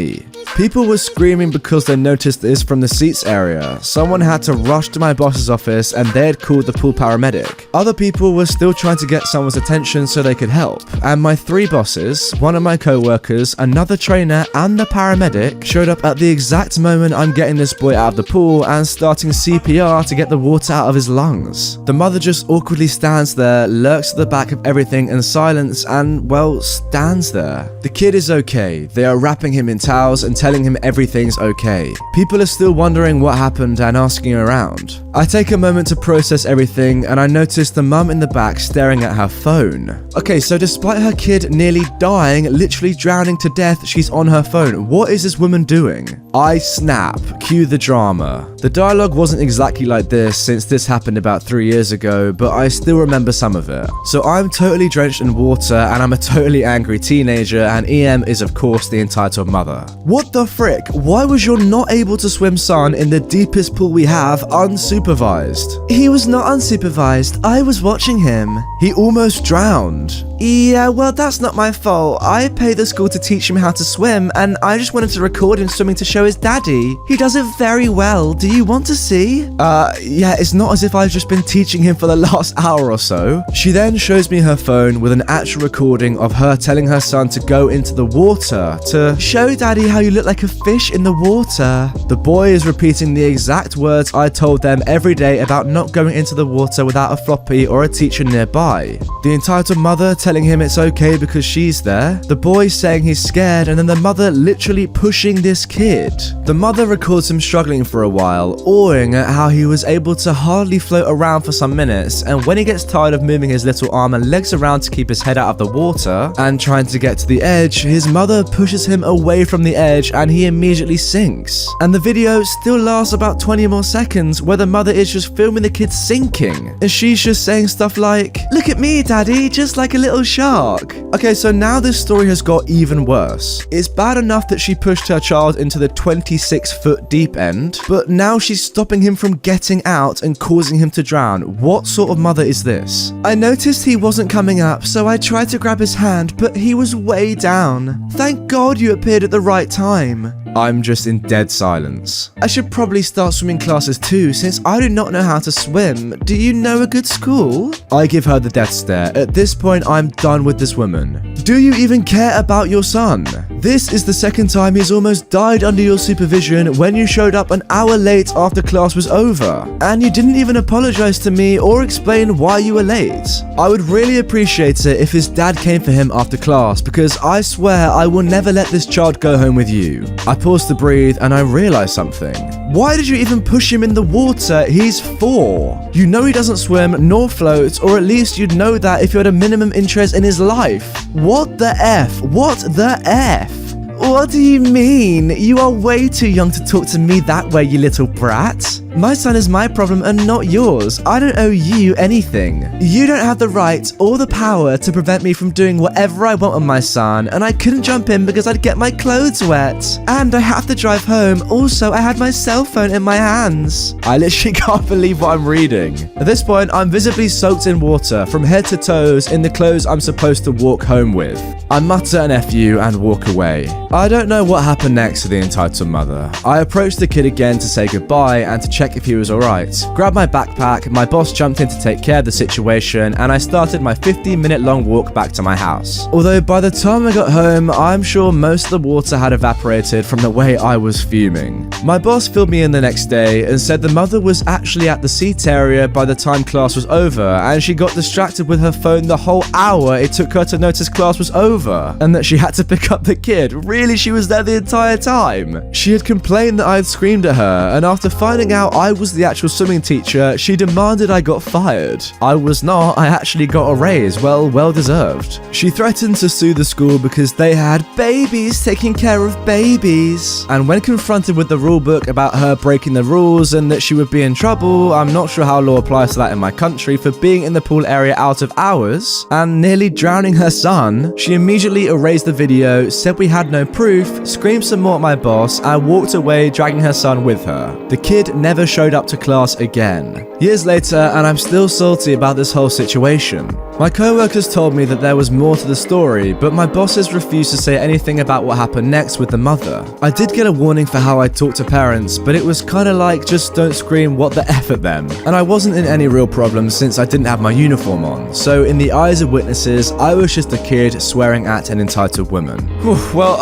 People were screaming because they noticed this from the seats area. Someone had to rush to my boss's office and they had called the pool paramedic. Other people were still trying to get someone's attention so they could help. And my 3 bosses, one of my co-workers, another trainer and the paramedic showed up at the exact moment I'm getting this boy out of the pool and starting CPR to get the water out of his lungs. The mother just awkwardly stands there, lurks at the back of everything in silence and, well, stands there. The kid is okay. They are wrapping him in towels and telling him everything's okay. People are still wondering what happened and asking around. I take a moment to process everything and I notice the mum in the back staring at her phone. Okay, so despite her kid nearly dying, literally drowning to death, she's on her phone. What is this woman doing? I snap. Cue the drama. The dialogue wasn't exactly like this since this happened about 3 years ago, but I still remember some of it. So I'm totally drenched in water and I'm a totally angry teenager, and EM is of course the entitled mother. What the frick? Why was your not able to swim son in the deepest pool we have unsupervised? He was not unsupervised. I was watching him. He almost drowned. Yeah, well, that's not my fault. I paid the school to teach him how to swim, and I just wanted to record him swimming to show his daddy. He does it very well. Do you want to see? Yeah, it's not as if I've just been teaching him for the last hour or so. She then shows me her phone with an actual recording of her telling her son to go into the water to show daddy how you look like a fish in the water. The boy is repeating the exact words I told them every day about not going into the water without a floppy or a teacher nearby. The entitled mother telling him it's okay because she's there, the boy saying he's scared, and then the mother literally pushing this kid. The mother records him struggling for a while, awing at how he was able to hardly float around for some minutes, and when he gets tired of moving his little arm and legs around to keep his head out of the water and trying to get to the edge, his mother pushes him away from the edge and he immediately sinks. And the video still lasts about 20 more seconds where the mother is just filming the kid sinking, and she's just saying stuff like, "Look at me, daddy, just like a little shark." Okay, so now this story has got even worse. It's bad enough that she pushed her child into the 26-foot deep end, but now she's stopping him from getting out and causing him to drown. What sort of mother is this? I noticed he wasn't coming up, so I tried to grab his hand, but he was way down. Thank God you appeared at the right time. I'm just in dead silence. I should probably start swimming classes too, since I do not know how to swim. Do you know a good school? I give her the death stare. At this point, I'm done with this woman. Do you even care about your son? This is the second time he's almost died under your supervision when you showed up an hour late after class was over. And you didn't even apologize to me or explain why you were late. I would really appreciate it if his dad came for him after class, because I swear I will never let this child go home with you. I pause to breathe and I realize something. Why did you even push him in the water? He's 4. You know he doesn't swim nor float, or at least you'd know that if you had a minimum interest in his life. What the F? What the F? What do you mean? You are way too young to talk to me that way, you little brat. My son is my problem and not yours. I don't owe you anything. You don't have the right or the power to prevent me from doing whatever I want with my son, and I couldn't jump in because I'd get my clothes wet. And I have to drive home. Also, I had my cell phone in my hands. I literally can't believe what I'm reading. At this point, I'm visibly soaked in water from head to toes in the clothes I'm supposed to walk home with. I mutter an F you and walk away. I don't know what happened next to the entitled mother. I approached the kid again to say goodbye and to check if he was alright. Grabbed my backpack, my boss jumped in to take care of the situation, and I started my 15-minute long walk back to my house. Although by the time I got home, I'm sure most of the water had evaporated from the way I was fuming. My boss filled me in the next day and said the mother was actually at the seat area by the time class was over, and she got distracted with her phone the whole hour it took her to notice class was over, and that she had to pick up the kid. Really, she was there the entire time. She had complained that I had screamed at her, and after finding out I was the actual swimming teacher, she demanded I got fired. I was not, I actually got a raise, well deserved. She threatened to sue the school because they had babies taking care of babies. And when confronted with the rule book about her breaking the rules and that she would be in trouble, I'm not sure how law applies to that in my country, for being in the pool area out of hours and nearly drowning her son, she immediately erased the video, said we had no proof, screamed some more at my boss, and walked away dragging her son with her. The kid never showed up to class again. Years later, and I'm still salty about this whole situation. My co-workers told me that there was more to the story, but my bosses refused to say anything about what happened next with the mother. I did get a warning for how I talk to parents, but it was kinda like just don't scream what the F at them. And I wasn't in any real problem since I didn't have my uniform on, so in the eyes of witnesses, I was just a kid swearing at an entitled woman. Whew, well,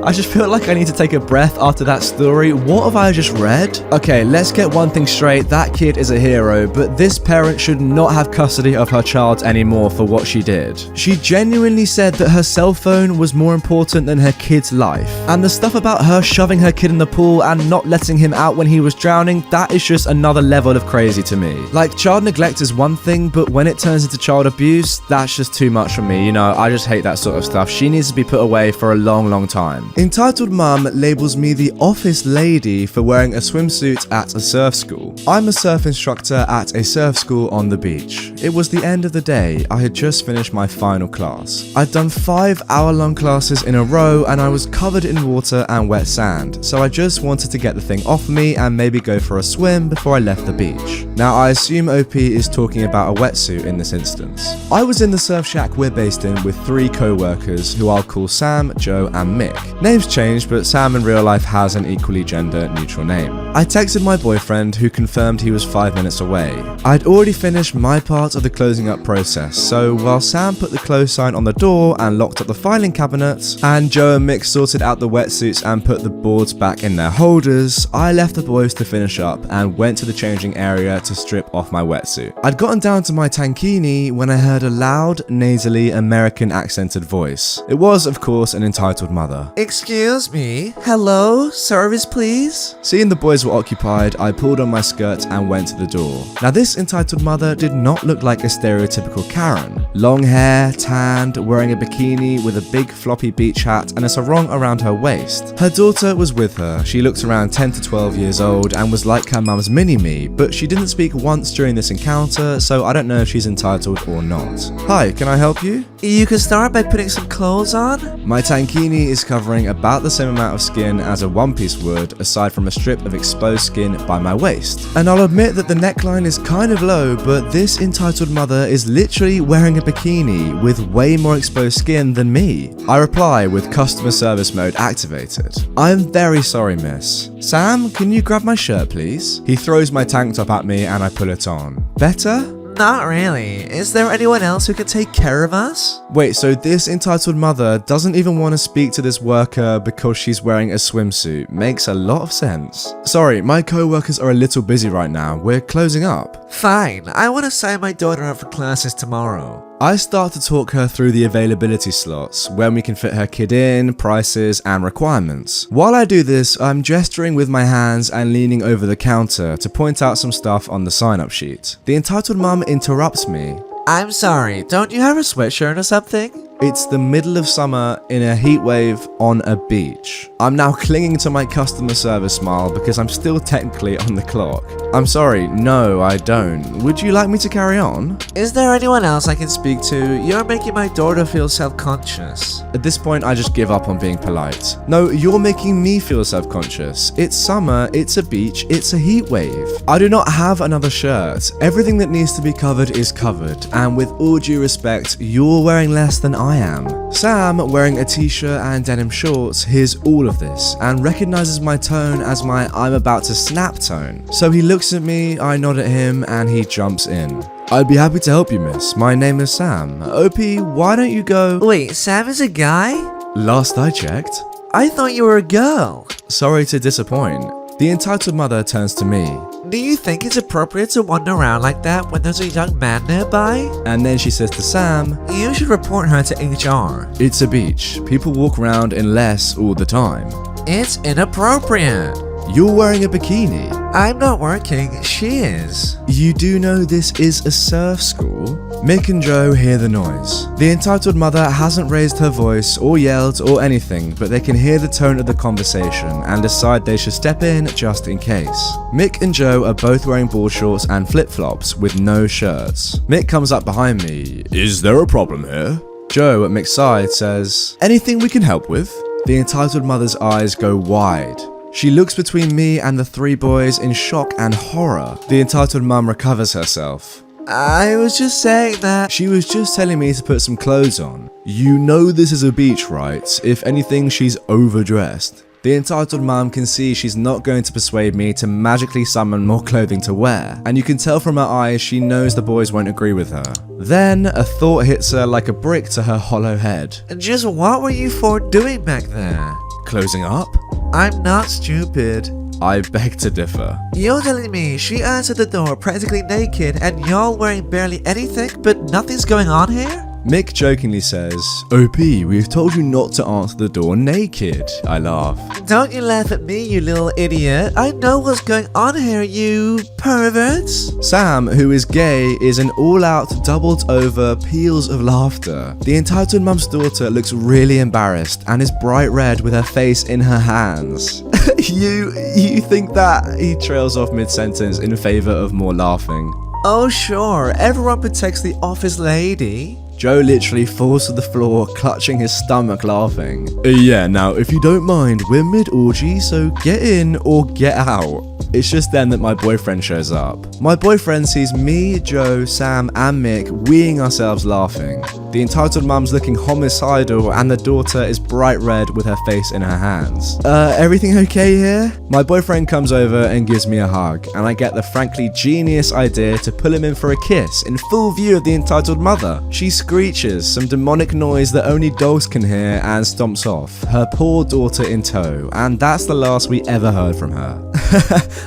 I just feel like I need to take a breath after that story. What have I just read? Okay, let's get one thing straight, that kid is a hero, but this parent should not have custody of her child anymore for what she did. She genuinely said that her cell phone was more important than her kid's life. And the stuff about her shoving her kid in the pool and not letting him out when he was drowning, that is just another level of crazy to me. Like, child neglect is one thing, but when it turns into child abuse, that's just too much for me. You know, I just hate that sort of stuff. She needs to be put away for a long time. Entitled Mum labels me the office lady for wearing a swimsuit at a surf school. I'm a surf instructor at a surf school on the beach. It was the end of the day. I had just finished my final class. I'd done 5-hour-long classes in a row and I was covered in water and wet sand, so I just wanted to get the thing off me and maybe go for a swim before I left the beach. Now, I assume OP is talking about a wetsuit in this instance. I was in the surf shack we're based in with 3 co-workers who I'll call Sam, Joe and Mick. Names changed, but Sam in real life has an equally gender neutral name. I texted my boyfriend, who confirmed he was 5 minutes away. I'd already finished my part of the closing up process, so while Sam put the close sign on the door and locked up the filing cabinets, and Joe and Mick sorted out the wetsuits and put the boards back in their holders, I left the boys to finish up and went to the changing area to strip off my wetsuit. I'd gotten down to my tankini when I heard a loud, nasally, American accented voice. It was, of course, an entitled mother. Excuse me? Hello? Service, please? Seeing the boys were occupied, I pulled on my skirt and went to the door. Now, this entitled mother did not look like a stereotypical Karen. Long hair, tanned, wearing a bikini with a big floppy beach hat and a sarong around her waist. Her daughter was with her. She looked around 10 to 12 years old and was like her mum's mini-me, but she didn't speak once during this encounter, so I don't know if she's entitled or not. Hi, can I help you? You can start by putting some clothes on. My tankini is covering about the same amount of skin as a one-piece would, aside from a strip of exposed skin by my waist. And I'll admit that the neckline is kind of low, but this entitled mother is literally wearing a bikini with way more exposed skin than me. I reply with customer service mode activated. I'm very sorry, miss. Sam, can you grab my shirt, please? He throws my tank top at me and I pull it on. Better? Not really. Is there anyone else who can take care of us? Wait, so this entitled mother doesn't even want to speak to this worker because she's wearing a swimsuit. Makes a lot of sense. Sorry, my co-workers are a little busy right now. We're closing up. Fine. I want to sign my daughter up for classes tomorrow. I start to talk her through the availability slots, when we can fit her kid in, prices, and requirements. While I do this, I'm gesturing with my hands and leaning over the counter to point out some stuff on the sign-up sheet. The entitled mum interrupts me. I'm sorry, don't you have a sweatshirt or something? It's the middle of summer in a heat wave on a beach. I'm now clinging to my customer service smile because I'm still technically on the clock. I'm sorry, no, I don't. Would you like me to carry on? Is there anyone else I can speak to? You're making my daughter feel self-conscious. At this point, I just give up on being polite. No, you're making me feel self-conscious. It's summer, it's a beach, it's a heat wave. I do not have another shirt. Everything that needs to be covered is covered. And with all due respect, you're wearing less than I I am. Sam, wearing a t-shirt and denim shorts, hears all of this and recognizes my tone as my I'm about to snap tone. So he looks at me, I nod at him, and he jumps in. I'd be happy to help you, miss. My name is Sam. OP, why don't you go... Wait, Sam is a guy? Last I checked. I thought you were a girl. Sorry to disappoint. The entitled mother turns to me. Do you think it's appropriate to wander around like that when there's a young man nearby? And then she says to Sam, You should report her to HR. It's a beach. People walk around in less all the time. It's inappropriate. You're wearing a bikini. I'm not working, she is. You do know this is a surf school? Mick and Joe hear the noise. The entitled mother hasn't raised her voice or yelled or anything, but they can hear the tone of the conversation and decide they should step in just in case. Mick and Joe are both wearing board shorts and flip-flops with no shirts. Mick comes up behind me. Is there a problem here? Joe at Mick's side says, Anything we can help with? The entitled mother's eyes go wide. She looks between me and the three boys in shock and horror. The entitled mum recovers herself. I was just saying that. She was just telling me to put some clothes on. You know this is a beach, right? If anything, she's overdressed. The entitled mum can see she's not going to persuade me to magically summon more clothing to wear, and you can tell from her eyes she knows the boys won't agree with her. Then, a thought hits her like a brick to her hollow head. Just what were you four doing back there? Closing up? I'm not stupid. I beg to differ. You're telling me she answered the door practically naked and y'all wearing barely anything, but nothing's going on here? Mick jokingly says, OP, we've told you not to answer the door naked. I laugh. Don't you laugh at me, you little idiot. I know what's going on here, you perverts. Sam, who is gay, is an all-out, doubled-over peals of laughter. The entitled mum's daughter looks really embarrassed and is bright red with her face in her hands. You think that? He trails off mid-sentence in favor of more laughing. Oh sure, everyone protects the office lady. Joe literally falls to the floor, clutching his stomach laughing. Yeah, now if you don't mind, we're mid-orgy, so get in or get out. It's just then that my boyfriend shows up. My boyfriend sees me, Joe, Sam, and Mick weeing ourselves laughing. The entitled mum's looking homicidal, and the daughter is bright red with her face in her hands. Everything okay here? My boyfriend comes over and gives me a hug, and I get the frankly genius idea to pull him in for a kiss in full view of the entitled mother. She screeches some demonic noise that only dogs can hear and stomps off, her poor daughter in tow, and that's the last we ever heard from her.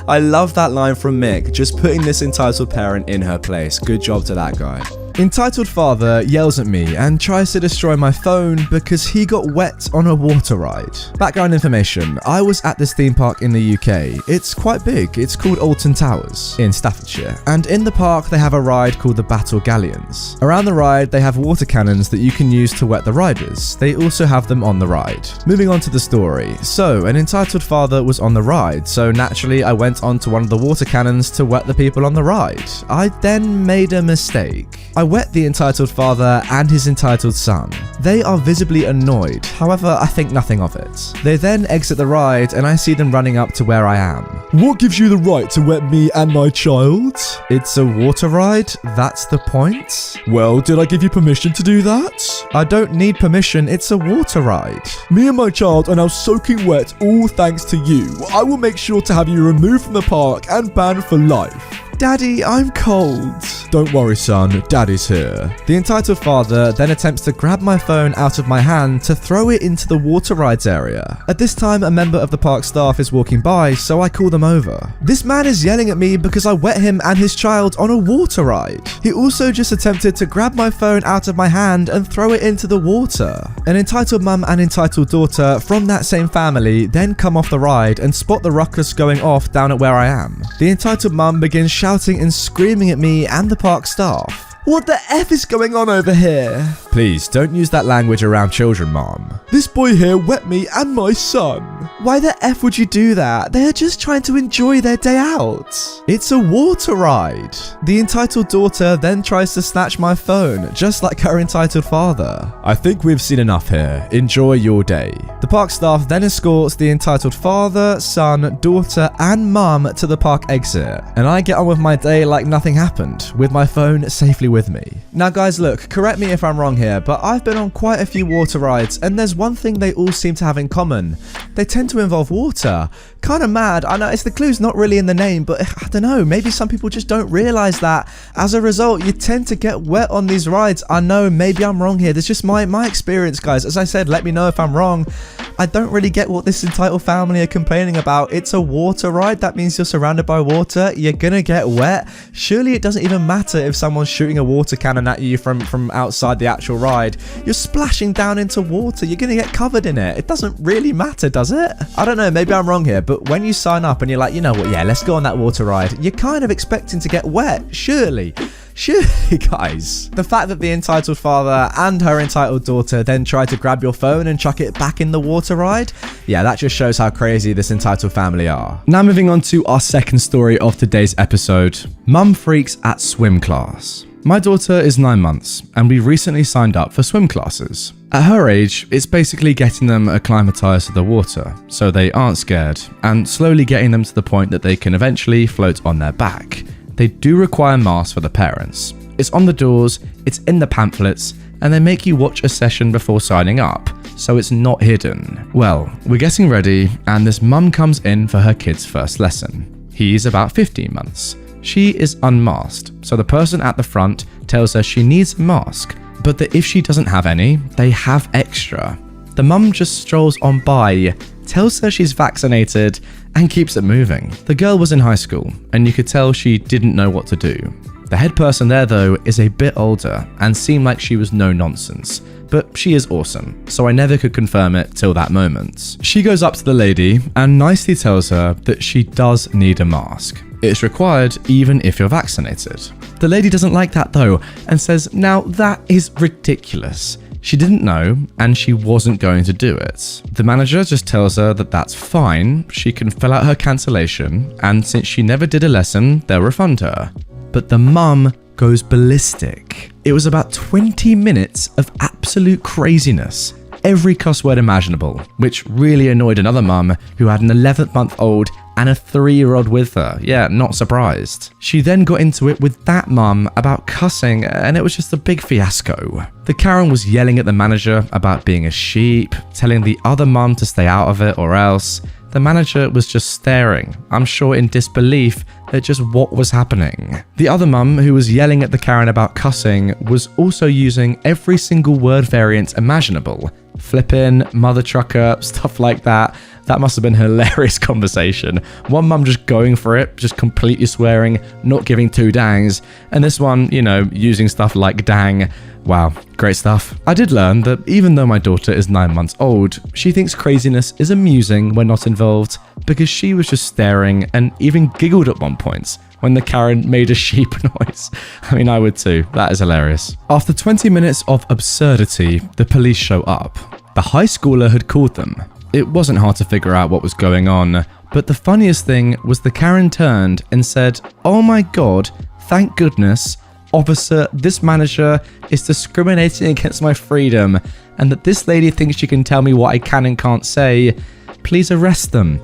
I love that line from Mick, just putting this entitled parent in her place. Good job to that guy. Entitled father yells at me and tries to destroy my phone because he got wet on a water ride. Background information, I was at this theme park in the UK. It's quite big, it's called Alton Towers in Staffordshire. And in the park they have a ride called the Battle Galleons. Around the ride they have water cannons that you can use to wet the riders. They also have them on the ride. Moving on to the story. So, an entitled father was on the ride, so naturally I went onto one of the water cannons to wet the people on the ride. I then made a mistake. I wet the entitled father and his entitled son. They are visibly annoyed, however I think nothing of it. They then exit the ride and I see them running up to where I am. What gives you the right to wet me and my child? It's a water ride, that's the point? Well, did I give you permission to do that? I don't need permission, it's a water ride. Me and my child are now soaking wet all thanks to you. I will make sure to have you removed from the park and banned for life. Daddy, I'm cold. Don't worry, son. Daddy's here. The entitled father then attempts to grab my phone out of my hand to throw it into the water rides area. At this time, a member of the park staff is walking by, so I call them over. This man is yelling at me because I wet him and his child on a water ride. He also just attempted to grab my phone out of my hand and throw it into the water. An entitled mum and entitled daughter from that same family then come off the ride and spot the ruckus going off down at where I am. The entitled mum begins shouting and screaming at me and the park staff. What the F is going on over here? Please, don't use that language around children, Mom. This boy here wet me and my son. Why the F would you do that? They are just trying to enjoy their day out. It's a water ride. The entitled daughter then tries to snatch my phone, just like her entitled father. I think we've seen enough here. Enjoy your day. The park staff then escorts the entitled father, son, daughter, and mum to the park exit, and I get on with my day like nothing happened, with my phone safely with me. Now guys, look, correct me if I'm wrong here, here, but I've been on quite a few water rides, and there's one thing they all seem to have in common. They tend to involve water. Kind of mad. I know the clue's not really in the name, but I don't know, maybe some people just don't realize that. As a result, you tend to get wet on these rides. I know, maybe I'm wrong here. That's just my experience, guys. As I said, let me know if I'm wrong. I don't really get what this entitled family are complaining about. It's a water ride. That means you're surrounded by water. You're gonna get wet. Surely it doesn't even matter if someone's shooting a water cannon at you from outside the actual ride. You're splashing down into water. You're gonna get covered in it. It doesn't really matter, does it? I don't know, maybe I'm wrong here, but when you sign up and you're like, you know what, yeah, let's go on that water ride, you're kind of expecting to get wet, surely, guys. The fact that the entitled father and her entitled daughter then try to grab your phone and chuck it back in the water ride, yeah, that just shows how crazy this entitled family are. Now moving on to our second story of today's episode. Mum freaks at swim class. My daughter is 9 months, and we recently signed up for swim classes. At her age, it's basically getting them acclimatized to the water, so they aren't scared, and slowly getting them to the point that they can eventually float on their back. They do require masks for the parents. It's on the doors, it's in the pamphlets, and they make you watch a session before signing up, so it's not hidden. Well, we're getting ready, and this mum comes in for her kid's first lesson. He's about 15 months. She is unmasked, so the person at the front tells her she needs a mask, but that if she doesn't have any, they have extra. The mum just strolls on by, tells her she's vaccinated, and keeps it moving. The girl was in high school, and you could tell she didn't know what to do. The head person there though is a bit older and seemed like she was no nonsense, but she is awesome, so I never could confirm it till that moment. She goes up to the lady and nicely tells her that she does need a mask. It's required even if you're vaccinated. The lady doesn't like that though and says, now that is ridiculous. She didn't know and she wasn't going to do it. The manager just tells her that that's fine, she can fill out her cancellation, and since she never did a lesson, they'll refund her. But the mum goes ballistic. It was about 20 minutes of absolute craziness. Every cuss word imaginable, which really annoyed another mum who had an 11-month-old and a 3-year-old with her. Yeah, not surprised. She then got into it with that mum about cussing, and it was just a big fiasco. The Karen was yelling at the manager about being a sheep, telling the other mum to stay out of it or else. The manager was just staring, I'm sure in disbelief at just what was happening. The other mum, who was yelling at the Karen about cussing, was also using every single word variant imaginable. Flippin', mother trucker, stuff like that. That must have been a hilarious conversation. One mum just going for it, just completely swearing, not giving two dangs, and this one, you know, using stuff like dang. Wow, great stuff. I did learn that even though my daughter is 9 months old, she thinks craziness is amusing when not involved, because she was just staring and even giggled at one point when the Karen made a sheep noise. I mean, I would too. That is hilarious. After 20 minutes of absurdity, the police show up. The high schooler had called them. It wasn't hard to figure out what was going on, but the funniest thing was the Karen turned and said, "Oh my god, thank goodness, officer, this manager is discriminating against my freedom, and that this lady thinks she can tell me what I can and can't say. Please arrest them."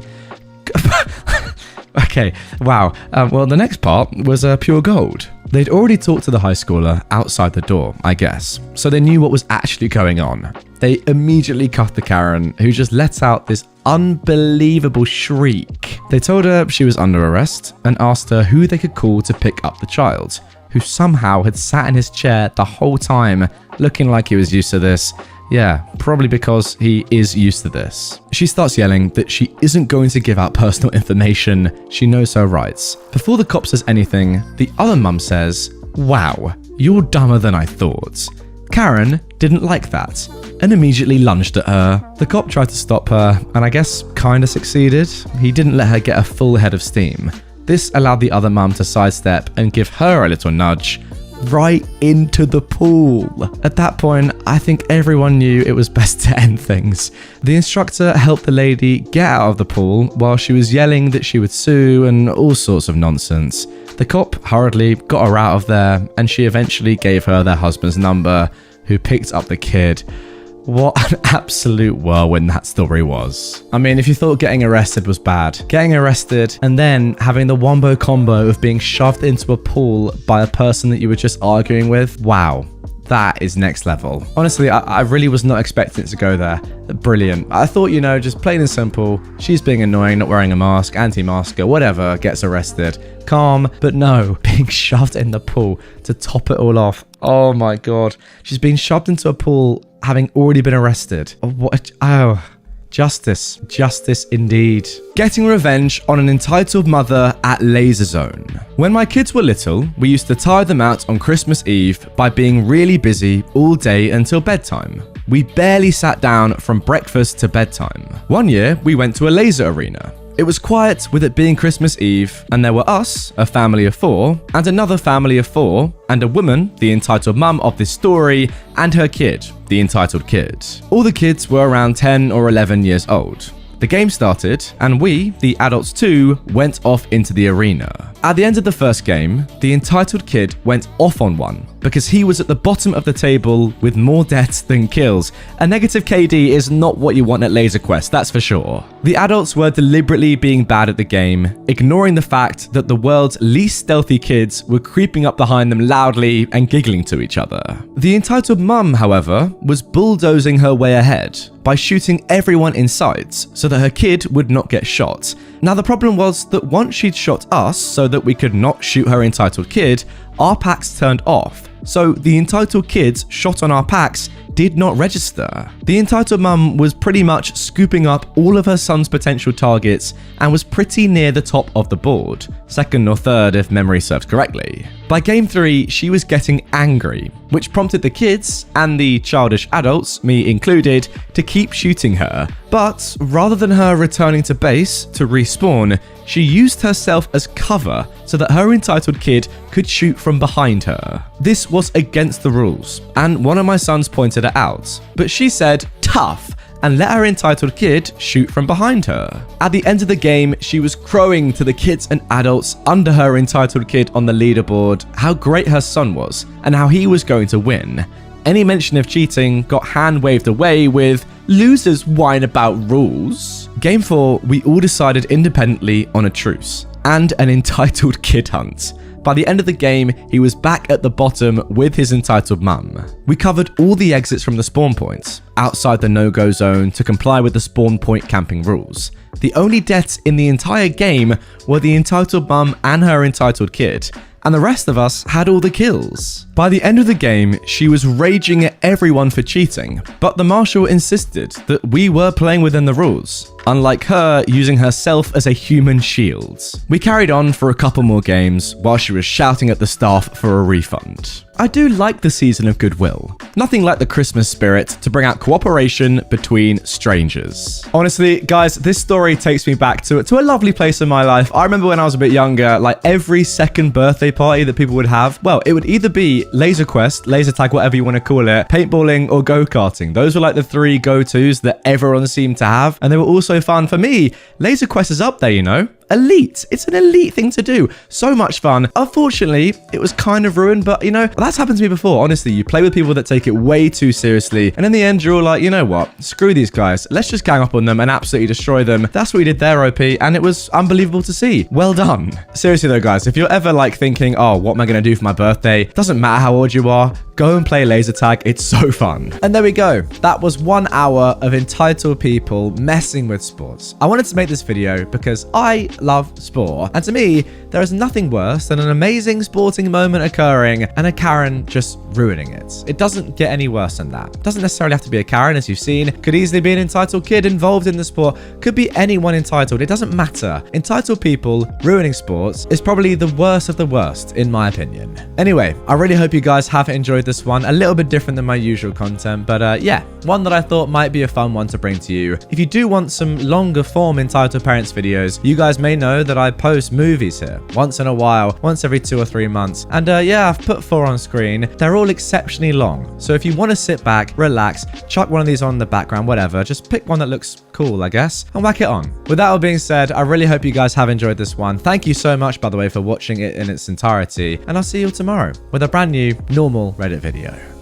Okay, wow. Well, the next part was pure gold. They'd already talked to the high schooler outside the door, I guess, so they knew what was actually going on. They immediately cuffed the Karen, who just let out this unbelievable shriek. They told her she was under arrest and asked her who they could call to pick up the child, who somehow had sat in his chair the whole time, looking like he was used to this. Yeah, probably because he is used to this. She starts yelling that she isn't going to give out personal information. She knows her rights. Before the cop says anything, the other mum says, "Wow, you're dumber than I thought." Karen didn't like that and immediately lunged at her. The cop tried to stop her and I guess kinda succeeded. He didn't let her get a full head of steam. This allowed the other mum to sidestep and give her a little nudge right into the pool. At that point, I think everyone knew it was best to end things. The instructor helped the lady get out of the pool while she was yelling that she would sue and all sorts of nonsense. The cop hurriedly got her out of there and she eventually gave her their husband's number, who picked up the kid. What an absolute whirlwind that story was. I mean, if you thought getting arrested was bad, getting arrested and then having the wombo combo of being shoved into a pool by a person that you were just arguing with, wow. That is next level. Honestly, I really was not expecting it to go there. Brilliant. I thought, you know, just plain and simple, she's being annoying, not wearing a mask, anti-masker, whatever, gets arrested. Calm, but no, being shoved in the pool to top it all off. Oh my god. She's been shoved into a pool having already been arrested. What? Oh. Justice. Justice indeed. Getting revenge on an entitled mother at Laser Zone. When my kids were little, we used to tire them out on Christmas Eve by being really busy all day until bedtime. We barely sat down from breakfast to bedtime. One year, we went to a laser arena. It was quiet with it being Christmas Eve, and there were us, a family of 4, and another family of 4, and a woman, the entitled mum of this story, and her kid, the entitled kid. All the kids were around 10 or 11 years old. The game started, and we, the adults too, went off into the arena. At the end of the first game, the entitled kid went off on one because he was at the bottom of the table with more deaths than kills. A negative KD is not what you want at Laser Quest, that's for sure. The adults were deliberately being bad at the game, ignoring the fact that the world's least stealthy kids were creeping up behind them loudly and giggling to each other. The entitled mum, however, was bulldozing her way ahead by shooting everyone in sight so that her kid would not get shot. Now the problem was that once she'd shot us so that we could not shoot her entitled kid, our packs turned off. So the entitled kids shot on our packs did not register. The entitled mum was pretty much scooping up all of her son's potential targets and was pretty near the top of the board, second or third if memory serves correctly. By game 3, she was getting angry, which prompted the kids and the childish adults, me included, to keep shooting her. But rather than her returning to base to respawn, she used herself as cover so that her entitled kid could shoot from behind her. This was against the rules, and one of my sons pointed it out, but she said, "Tough," and let her entitled kid shoot from behind her. At the end of the game, she was crowing to the kids and adults under her entitled kid on the leaderboard how great her son was and how he was going to win. Any mention of cheating got hand-waved away with, "Losers whine about rules." Game 4, we all decided independently on a truce and an entitled kid hunt. By the end of the game, he was back at the bottom with his entitled mum. We covered all the exits from the spawn points, outside the no-go zone to comply with the spawn point camping rules. The only deaths in the entire game were the entitled mum and her entitled kid, and the rest of us had all the kills. By the end of the game, she was raging at everyone for cheating, but the marshal insisted that we were playing within the rules, unlike her using herself as a human shield. We carried on for a couple more games while she was shouting at the staff for a refund. I do like the season of goodwill. Nothing like the Christmas spirit to bring out cooperation between strangers. Honestly, guys, this story takes me back to a lovely place in my life. I remember when I was a bit younger, like every second birthday party that people would have, well, it would either be Laser Quest, laser tag, whatever you want to call it, paintballing or go-karting. Those were like the 3 go-tos that everyone seemed to have, and they were also fun. For me, Laser Quest is up there, you know? Elite. It's an elite thing to do. So much fun. Unfortunately, it was kind of ruined, but you know, that's happened to me before. Honestly, you play with people that take it way too seriously, and in the end, you're all like, you know what? Screw these guys. Let's just gang up on them and absolutely destroy them. That's what we did there, OP, and it was unbelievable to see. Well done. Seriously though, guys, if you're ever like thinking, oh, what am I going to do for my birthday? Doesn't matter how old you are. Go and play laser tag. It's so fun. And there we go. That was 1 hour of entitled people messing with sports. I wanted to make this video because I love sport. And to me, there is nothing worse than an amazing sporting moment occurring and a Karen just ruining it. It doesn't get any worse than that. It doesn't necessarily have to be a Karen, as you've seen. Could easily be an entitled kid involved in the sport. Could be anyone entitled. It doesn't matter. Entitled people ruining sports is probably the worst of the worst, in my opinion. Anyway, I really hope you guys have enjoyed this one. A little bit different than my usual content, but yeah, one that I thought might be a fun one to bring to you. If you do want some longer form Entitled Parents videos, you guys may know that I post movies here once in a while, once every 2 or 3 months. And yeah, I've put 4 on screen. They're all exceptionally long. So if you want to sit back, relax, chuck one of these on in the background, whatever, just pick one that looks cool, I guess, and whack it on. With that all being said, I really hope you guys have enjoyed this one. Thank you so much, by the way, for watching it in its entirety, and I'll see you all tomorrow with a brand new normal Reddit video.